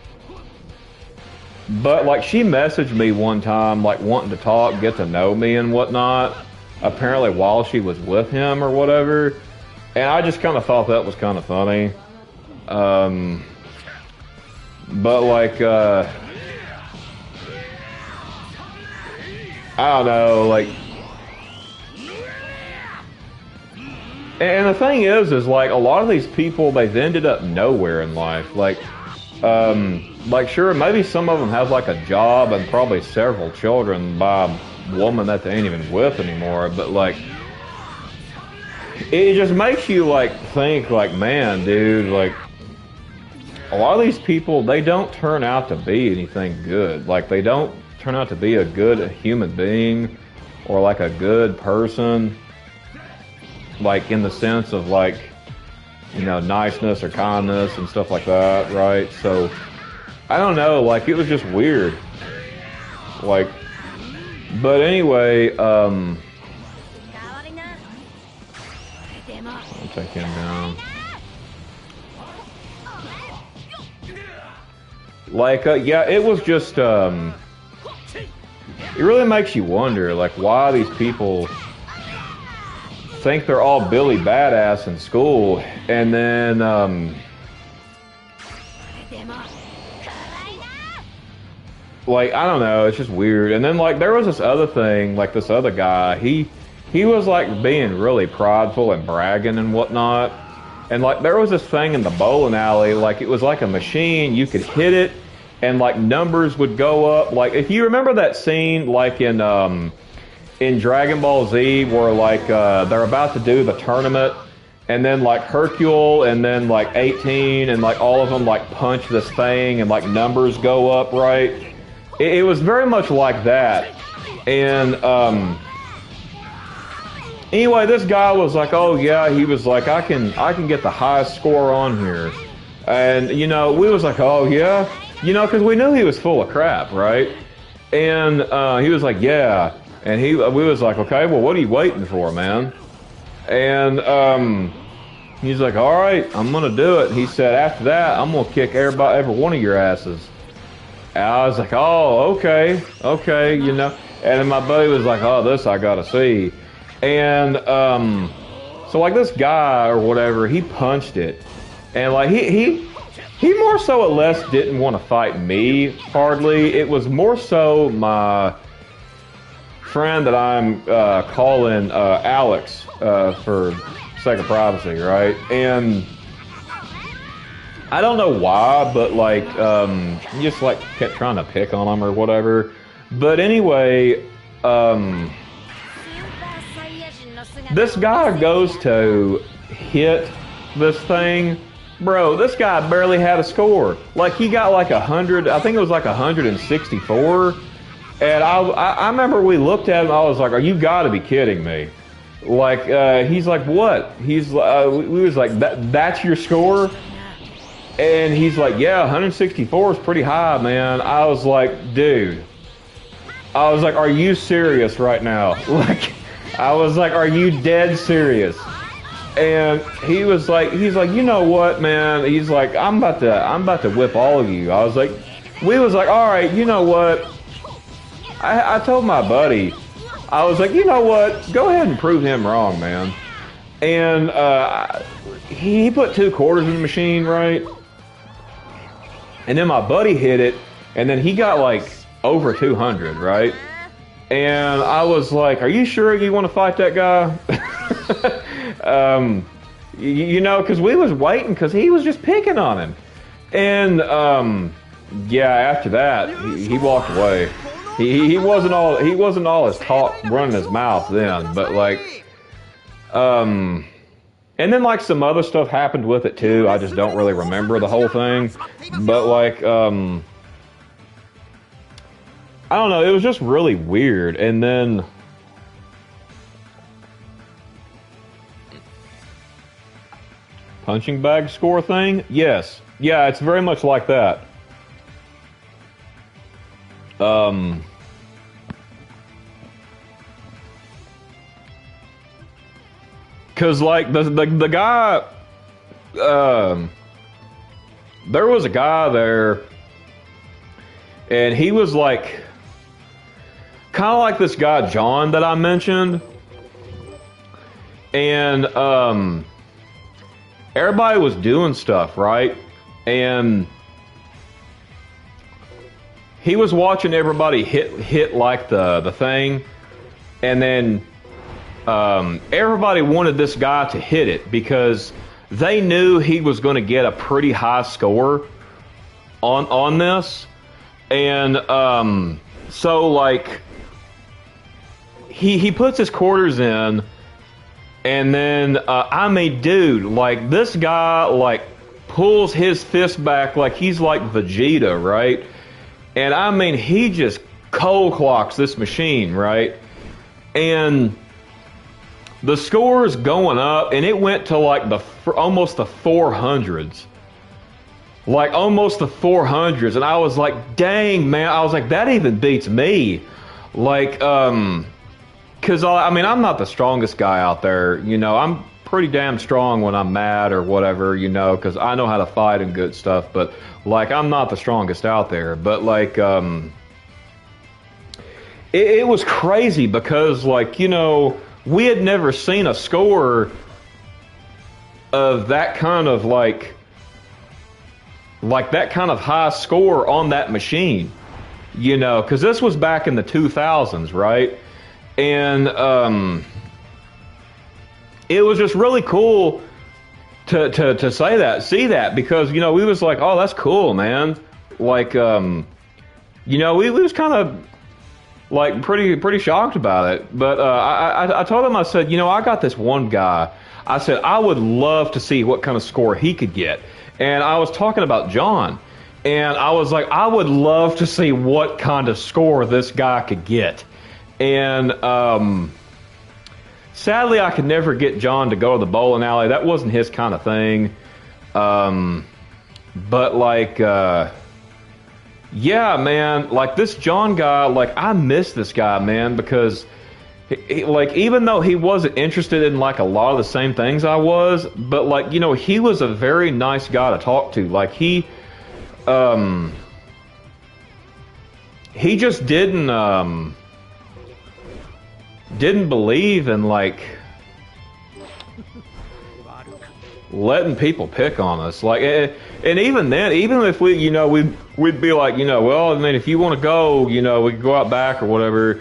But, like, she messaged me one time, like, wanting to talk, get to know me and whatnot, apparently while she was with him or whatever. And I just kind of thought that was kind of funny. But, like, I don't know, like... And the thing is, like, a lot of these people, they've ended up nowhere in life. Like, sure, maybe some of them have like a job and probably several children by a woman that they ain't even with anymore, but like, it just makes you like think like, man, dude, like, a lot of these people, they don't turn out to be anything good. Like, they don't turn out to be a good human being or like a good person, like in the sense of like, you know, niceness or kindness and stuff like that, right? So, I don't know, like, it was just weird. Like, but anyway, I'll take him down. Like, yeah, it was just, it really makes you wonder, like, why these people think they're all Billy Badass in school, and then, like, I don't know, it's just weird. And then, like, there was this other thing, like, this other guy, he was, like, being really prideful and bragging and whatnot. And, like, there was this thing in the bowling alley, like, it was like a machine, you could hit it, and, like, numbers would go up. Like, if you remember that scene, like, in Dragon Ball Z, where, like, they're about to do the tournament, and then, like, Hercule, and then, like, 18, and, like, all of them, like, punch this thing, and, like, numbers go up, right? It was very much like that. And, anyway, this guy was like, oh yeah, he was like, I can get the highest score on here. And, you know, we was like, oh yeah? You know, because we knew he was full of crap, right? And he was like, yeah. And we was like, okay, well, what are you waiting for, man? And he's like, all right, I'm going to do it. And he said, after that, I'm going to kick every one of your asses. And I was like, oh, okay, you know. And then my buddy was like, oh, this I got to see. And so, like, this guy or whatever, he punched it. And, like, he more so or less didn't want to fight me, hardly. It was more so my friend that I'm calling Alex for sake of privacy, right? And I don't know why, but, like, he just, like, kept trying to pick on him or whatever. But anyway, this guy goes to hit this thing. Bro, this guy barely had a score. Like, he got like 100, I think it was like 164. And I remember we looked at him, I was like, oh, you gotta be kidding me. Like, he's like, what? He's, we was like, that's your score? And he's like, yeah, 164 is pretty high, man. I was like, dude. I was like, are you serious right now? Like, I was like, are you dead serious? And he was like, he's like, you know what, man? He's like, I'm about to whip all of you. I was like, we was like, all right, you know what? I told my buddy, I was like, you know what? Go ahead and prove him wrong, man. And he put 2 quarters in the machine, right? And then my buddy hit it, and then he got like over 200, right? And I was like, are you sure you want to fight that guy? You know, because we was waiting, because he was just picking on him. And yeah, after that, he walked away. He wasn't all his talk running his mouth then, but like, and then like some other stuff happened with it too. I just don't really remember the whole thing, but like, I don't know. It was just really weird. And then punching bag score thing? Yes. Yeah, it's very much like that. Cause like the guy, there was a guy there, and he was like, kind of like this guy John that I mentioned, and everybody was doing stuff, right? And he was watching everybody hit like the thing, and then everybody wanted this guy to hit it because they knew he was going to get a pretty high score on this. And so like he puts his quarters in, and then I mean, dude, like this guy like pulls his fist back like he's like Vegeta, right? And I mean, he just cold clocks this machine, right? And the score is going up, and it went to like almost the 400s. Like almost the 400s. And I was like, dang, man. I was like, that even beats me. Like, because I mean, I'm not the strongest guy out there. You know, I'm pretty damn strong when I'm mad or whatever, you know, because I know how to fight and good stuff. But like, I'm not the strongest out there. But like, it was crazy because like, you know, we had never seen a score of that kind of like that kind of high score on that machine, you know, because this was back in the 2000s, right? And it was just really cool to see that, because, you know, we was like, oh, that's cool, man. Like, you know, we was kind of like pretty shocked about it. But I told him, I said, you know, I got this one guy. I said, I would love to see what kind of score he could get. And I was talking about John, and I was like, I would love to see what kind of score this guy could get. And sadly, I could never get John to go to the bowling alley. That wasn't his kind of thing. But like, yeah, man, like this John guy, like I miss this guy, man, because like, even though he wasn't interested in like a lot of the same things I was, but like, you know, he was a very nice guy to talk to. Like he just didn't believe in like letting people pick on us. Like, and even then, even if we, you know, we'd be like, you know, well, I mean, if you want to go, you know, we can go out back or whatever.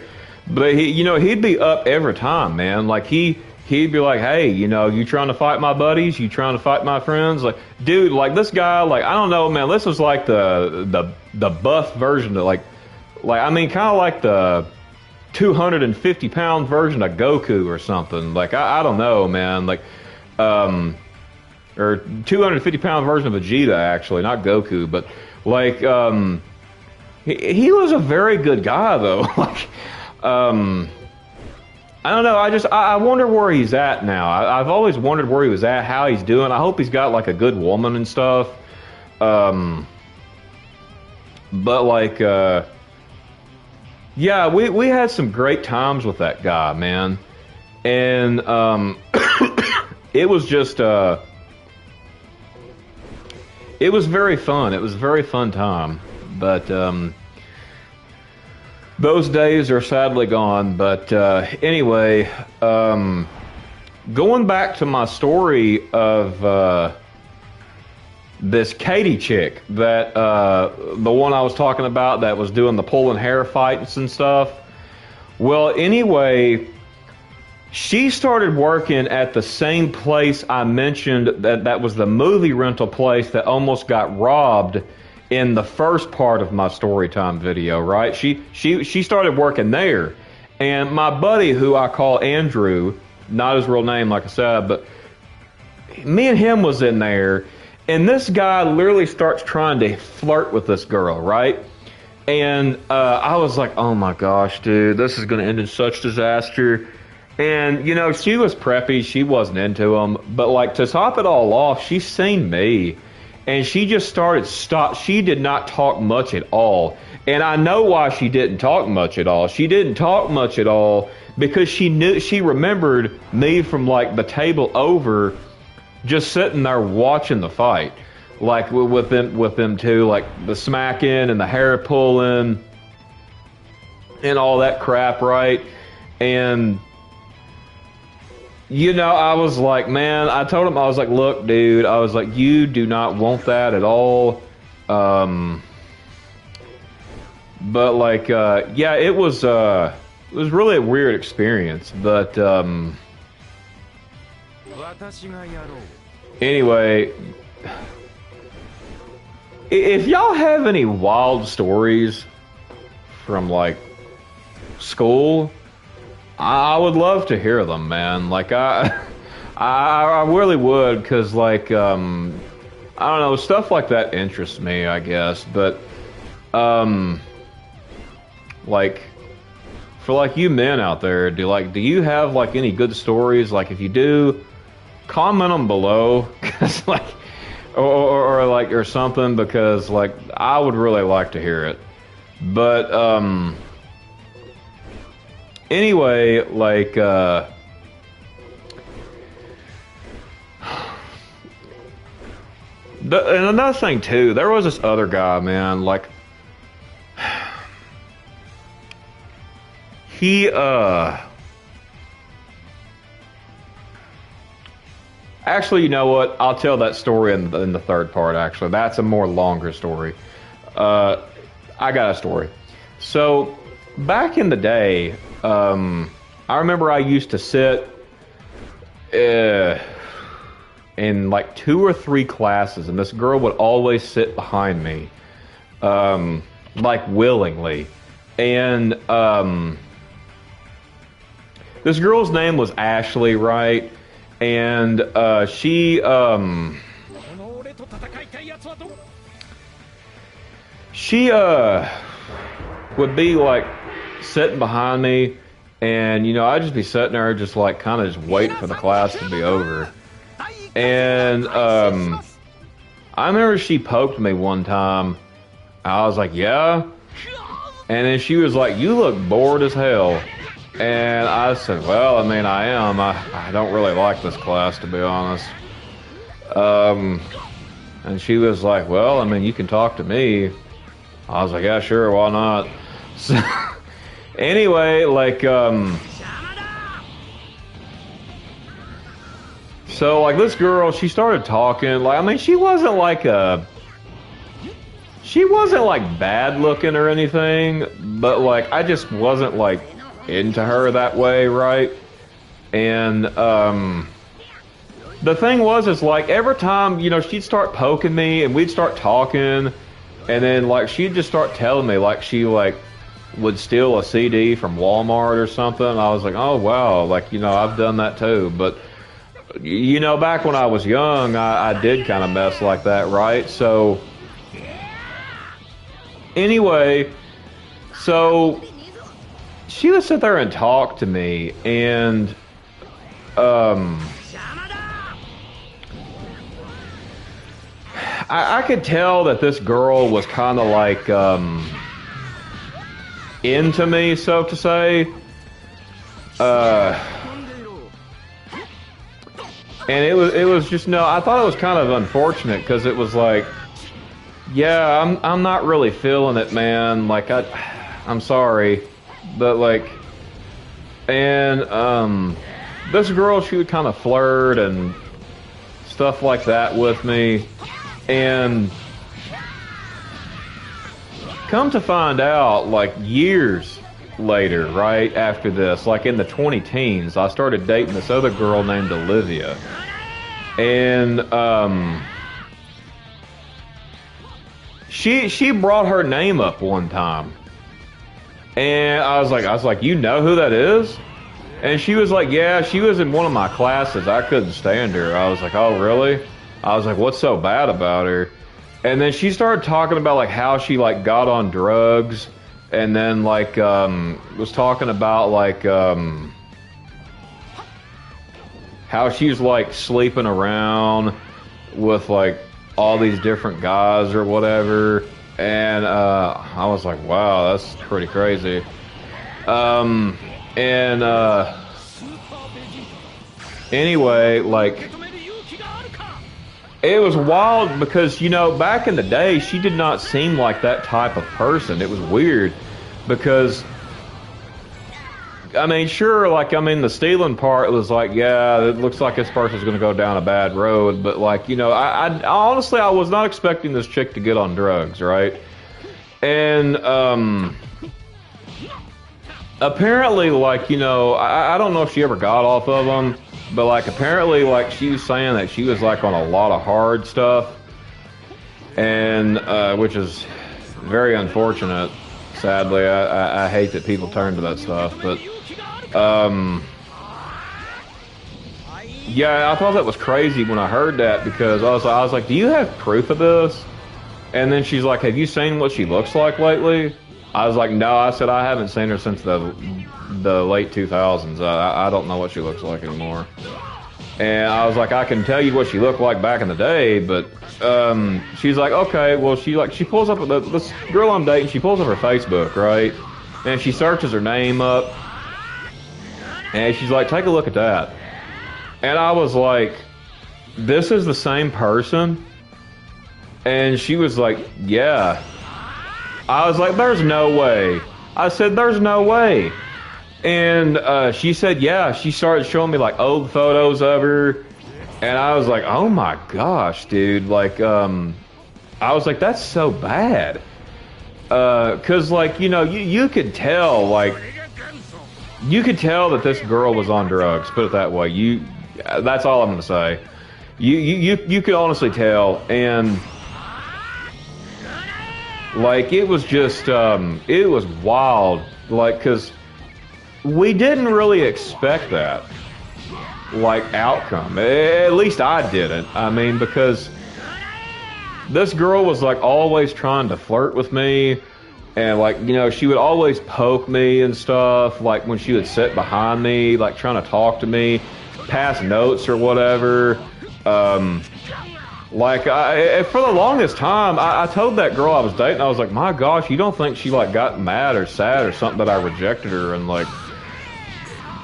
But he, you know, he'd be up every time, man. Like he'd be like, hey, you know, you trying to fight my buddies? You trying to fight my friends? Like, dude, like this guy, like, I don't know, man. This was like the buff version of like I mean, kind of like the 250-pound version of Goku or something. Like, I don't know, man. Like, or 250-pound version of Vegeta, actually, not Goku, but like, he was a very good guy though. Like, I don't know. I wonder where he's at now. I've always wondered where he was at, how he's doing. I hope he's got like a good woman and stuff. But like, yeah, we had some great times with that guy, man. And it was just it was very fun. It was a very fun time. But those days are sadly gone. But anyway, going back to my story of this Katie chick, that the one I was talking about that was doing the pulling hair fights and stuff. Well, anyway, she started working at the same place I mentioned that was the movie rental place that almost got robbed in the first part of my Storytime video, right? She started working there. And my buddy, who I call Andrew, not his real name, like I said, but me and him was in there, and this guy literally starts trying to flirt with this girl, right? And I was like, oh my gosh, dude, this is going to end in such disaster. And, you know, she was preppy, she wasn't into him, but like to top it all off, she's seen me. And she just she did not talk much at all. And I know why she didn't talk much at all. She didn't talk much at all because she remembered me from like the table over, just sitting there watching the fight. Like with them two, like the smacking and the hair pulling and all that crap, right? And you know, I was like, man, I told him, I was like, look, dude, I was like, you do not want that at all. But like, yeah, it was really a weird experience. But anyway, if y'all have any wild stories from like school, I would love to hear them, man. Like I really would, because like I don't know, stuff like that interests me, I guess. But like for like you men out there, do you have like any good stories? Like if you do, comment them below, cause like or something, because like I would really like to hear it. But anyway, like And another thing too, there was this other guy, man, like he actually, you know what? I'll tell that story in the third part. Actually, that's a more longer story. I got a story. So back in the day, I remember I used to sit in like 2 or 3 classes, and this girl would always sit behind me, like willingly. And this girl's name was Ashley, right? And she would be like sitting behind me, and you know, I'd just be sitting there just like kind of just waiting for the class to be over. And I remember she poked me one time. I was like, yeah. And then she was like, you look bored as hell. And I said, well, I mean, I am. I don't really like this class, to be honest. And she was like, well, I mean, you can talk to me. I was like, yeah, sure, why not? So, anyway, like, so, like, this girl, she started talking. Like, I mean, she wasn't like bad looking or anything, but like, I just wasn't like into her that way, right? And the thing was, is like every time, you know, she'd start poking me and we'd start talking, and then like she'd just start telling me like she like would steal a CD from Walmart or something. I was like, oh wow, like, you know, I've done that too. But you know, back when I was young, I did kind of mess like that, right? So anyway, so she would sit there and talk to me, and I could tell that this girl was kind of like into me, so to say. And it was just, no, I thought it was kind of unfortunate, because it was like, yeah, I'm not really feeling it, man. Like, I'm sorry, but like, and this girl, she would kind of flirt and stuff like that with me, and come to find out, like years later, right after this, like in the 20 teens, I started dating this other girl named Olivia, and she brought her name up one time, and I was like, you know who that is? And she was like, yeah, she was in one of my classes. I couldn't stand her. I was like, oh really? I was like, what's so bad about her? And then she started talking about like how she like got on drugs, and then like was talking about like how she's like sleeping around with like all these different guys or whatever. And I was like, wow, that's pretty crazy. Anyway, like, it was wild because, you know, back in the day, she did not seem like that type of person. It was weird because, I mean, sure, like, I mean, the stealing part was like, yeah, it looks like this person's going to go down a bad road. But, like, you know, I honestly, I was not expecting this chick to get on drugs, right? And apparently, like, you know, I don't know if she ever got off of them, but like apparently, like, she was saying that she was like on a lot of hard stuff, and which is very unfortunate. Sadly, I hate that people turn to that stuff, but yeah, I thought that was crazy when I heard that, because I was like, do you have proof of this? And then she's like, have you seen what she looks like lately? I was like, no. I said, I haven't seen her since the late 2000s. I don't know what she looks like anymore. And I was like, I can tell you what she looked like back in the day, but she's like, okay. Well, she pulls up this girl I'm dating. She pulls up her Facebook, right? And she searches her name up, and she's like, take a look at that. And I was like, this is the same person. And she was like, yeah. I was like, there's no way. I said, there's no way. And she said, yeah. She started showing me like old photos of her. And I was like, oh my gosh, dude. Like, I was like, that's so bad. Cause like, you know, you could tell, like, you could tell that this girl was on drugs, put it that way. That's all I'm gonna say. You could honestly tell, and like it was just it was wild, like, cause we didn't really expect that, like, outcome. At least I didn't. I mean, because this girl was like always trying to flirt with me. And, like, you know, she would always poke me and stuff, like, when she would sit behind me, like, trying to talk to me, pass notes or whatever. Like, for the longest time, I told that girl I was dating, I was like, my gosh, you don't think she, like, got mad or sad or something that I rejected her? And, like,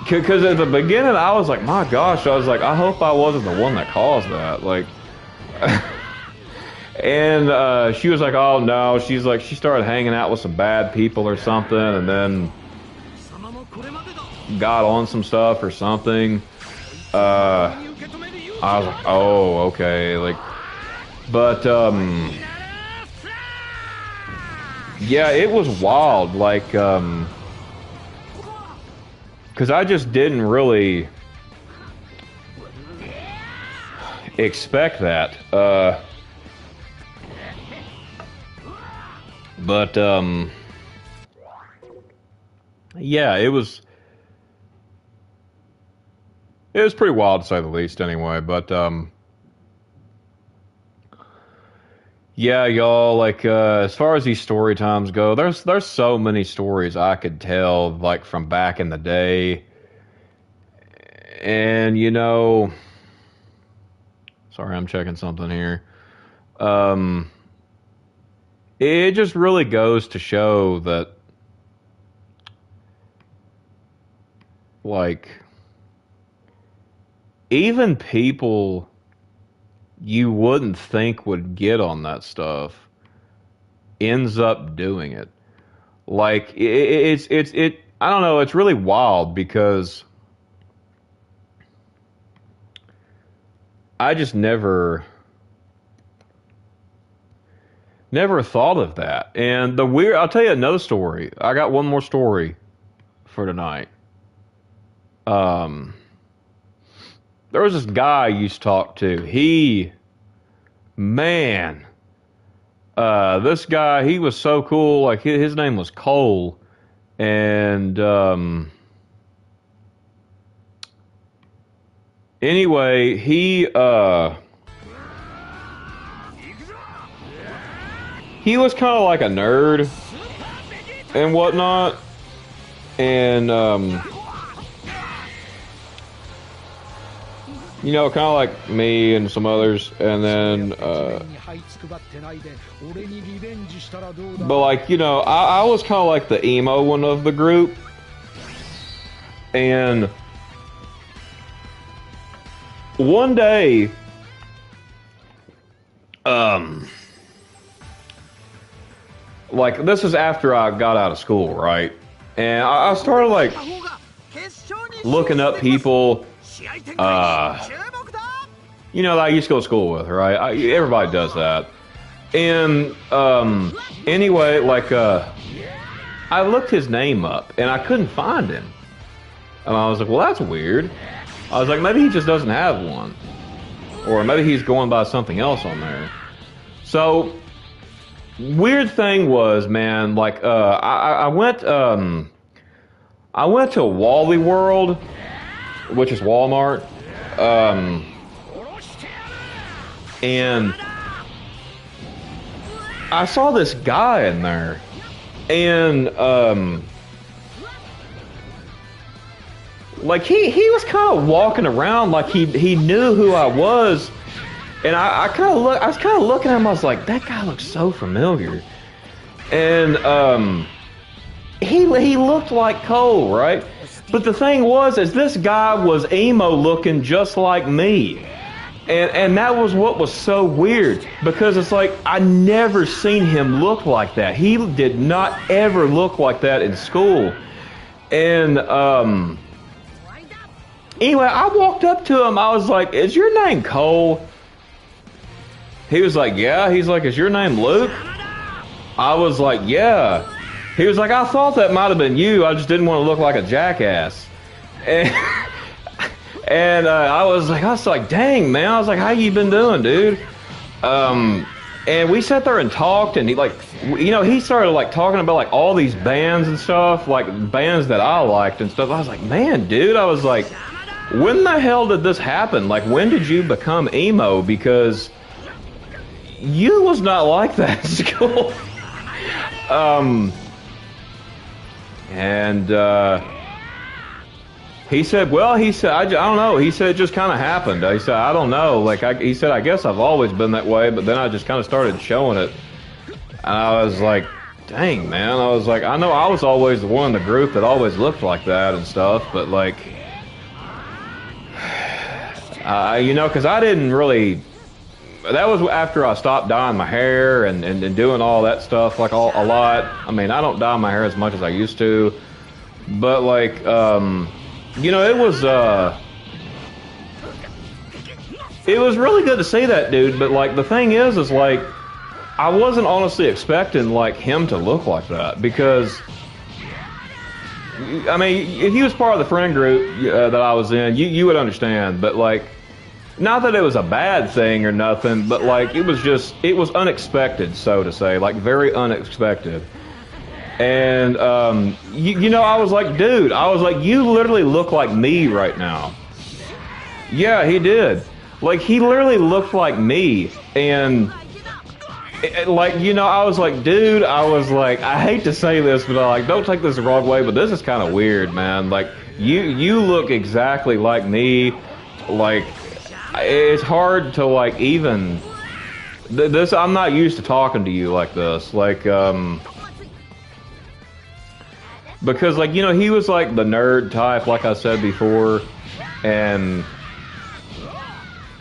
because at the beginning, I was like, my gosh, I was like, I hope I wasn't the one that caused that. Like... And she was like, oh no, she's like, she started hanging out with some bad people or something, and then got on some stuff or something. I was like, oh, okay, like, but yeah, it was wild, like, because I just didn't really expect that. But, yeah, it was pretty wild to say the least anyway, but, yeah, y'all, like, as far as these story times go, there's so many stories I could tell, like, from back in the day, and, you know, sorry, I'm checking something here, it just really goes to show that, like, even people you wouldn't think would get on that stuff ends up doing it. Like, I don't know, it's really wild because I just never thought of that. And I'll tell you another story. I got one more story for tonight. There was this guy I used to talk to. This guy, he was so cool. Like, his name was Cole. And, anyway, he was kind of like a nerd and whatnot, and you know, kind of like me and some others, and then but like, you know, I was kind of like the emo one of the group, and one day like, this was after I got out of school, right? And I started, like, looking up people, you know, that I used to go to school with, right? Everybody does that. And, anyway, like, I looked his name up, and I couldn't find him. And I was like, well, that's weird. I was like, maybe he just doesn't have one. Or maybe he's going by something else on there. So... weird thing was, man, like, I went to Wally World, which is Walmart, and I saw this guy in there, and, like, he was kind of walking around like he knew who I was. And I was kind of looking at him, I was like, that guy looks so familiar. And, he looked like Cole, right? But the thing was, is this guy was emo looking just like me. And that was what was so weird, because it's like I never seen him look like that. He did not ever look like that in school. And anyway, I walked up to him. I was like, "Is your name Cole?" He was like, "Yeah." He's like, "Is your name Luke?" I was like, "Yeah." He was like, "I thought that might have been you. I just didn't want to look like a jackass." And I was like, "Dang, man." I was like, "How you been doing, dude?" And we sat there and talked, and he he started like talking about like all these bands and stuff, like bands that I liked and stuff. I was like, "Man, dude," I was like, "When the hell did this happen? Like, when did you become emo? Because you was not like that in school." And he said, "Well," he said, I don't know. He said, "It just kind of happened." He said, "I don't know. Like, he said, I guess I've always been that way, but then I just kind of started showing it." And I was like, "Dang, man." I was like, "I know I was always the one in the group that always looked like that and stuff, but like, because I didn't really." That was after I stopped dyeing my hair and doing all that stuff like a lot. I mean, I don't dye my hair as much as I used to, but like, it was really good to see that dude. But like, the thing is like, I wasn't honestly expecting like him to look like that, because I mean, if he was part of the friend group that I was in, you would understand. But like, not that it was a bad thing or nothing, but like it was unexpected, so to say, like very unexpected. And I was like, "Dude," I was like, "You literally look like me right now." Yeah, he did. Like, he literally looked like me. And like, I was like, "Dude," I was like, I hate to say this, but like, don't take this the wrong way, but this is kind of weird, man. Like, you look exactly like me. Like, it's hard to like even this. I'm not used to talking to you like this, like because like he was like the nerd type, like I said before, and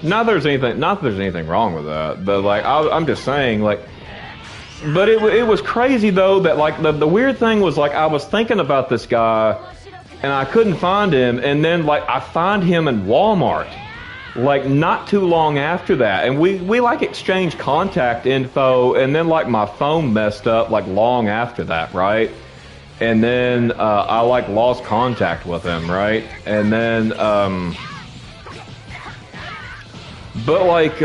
not that there's anything wrong with that, but like I'm just saying, like, but it was crazy though that like the weird thing was like I was thinking about this guy and I couldn't find him, and then like I find him in Walmart. Like not too long after that, and we like exchanged contact info, and then like my phone messed up like long after that, right? And then I like lost contact with him, right? And then but like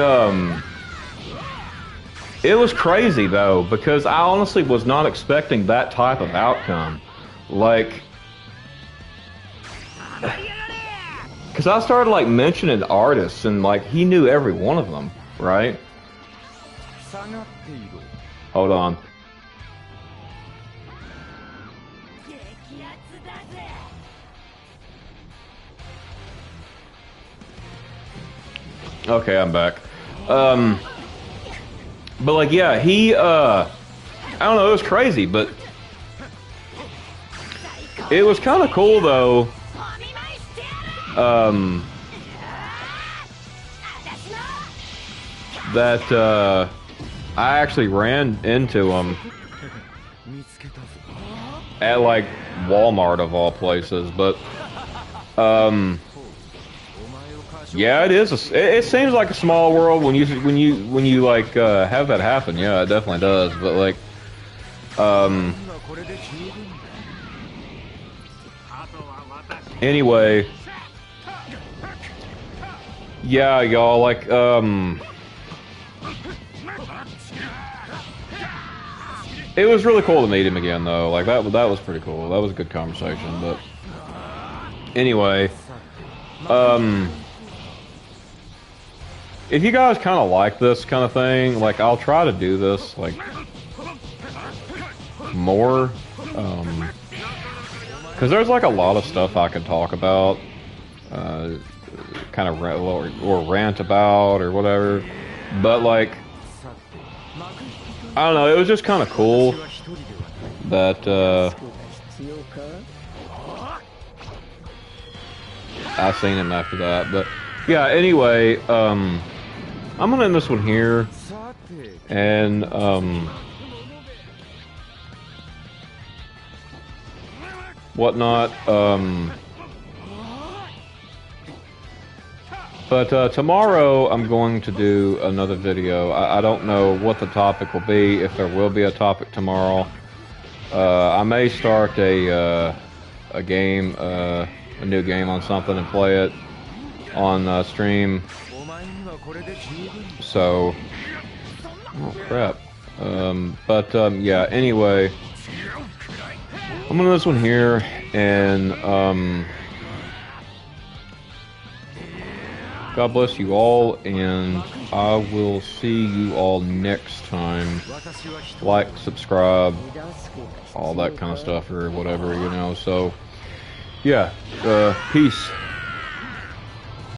it was crazy though, because I honestly was not expecting that type of outcome. Like, because I started like mentioning artists, and like he knew every one of them, right? Hold on. Okay, I'm back. But like, yeah, he I don't know, it was crazy, but it was kind of cool though. That I actually ran into him at like Walmart of all places, but yeah, it is. It seems like a small world when you like have that happen. Yeah, it definitely does. But like, anyway. Yeah, y'all, like, it was really cool to meet him again, though. Like, that was pretty cool. That was a good conversation, but anyway, if you guys kind of like this kind of thing, like, I'll try to do this, like, more, because there's, like, a lot of stuff I could talk about, kind of or rant about or whatever, but like I don't know, it was just kind of cool that I seen him after that. But yeah, anyway, I'm gonna end this one here, and whatnot. But tomorrow I'm going to do another video. I don't know what the topic will be, if there will be a topic tomorrow. I may start a game, a new game on something and play it on stream. So, oh crap. Yeah, anyway, I'm gonna do this one here, and God bless you all, and I will see you all next time. Like, subscribe, all that kind of stuff, or whatever, you know. So, yeah, peace.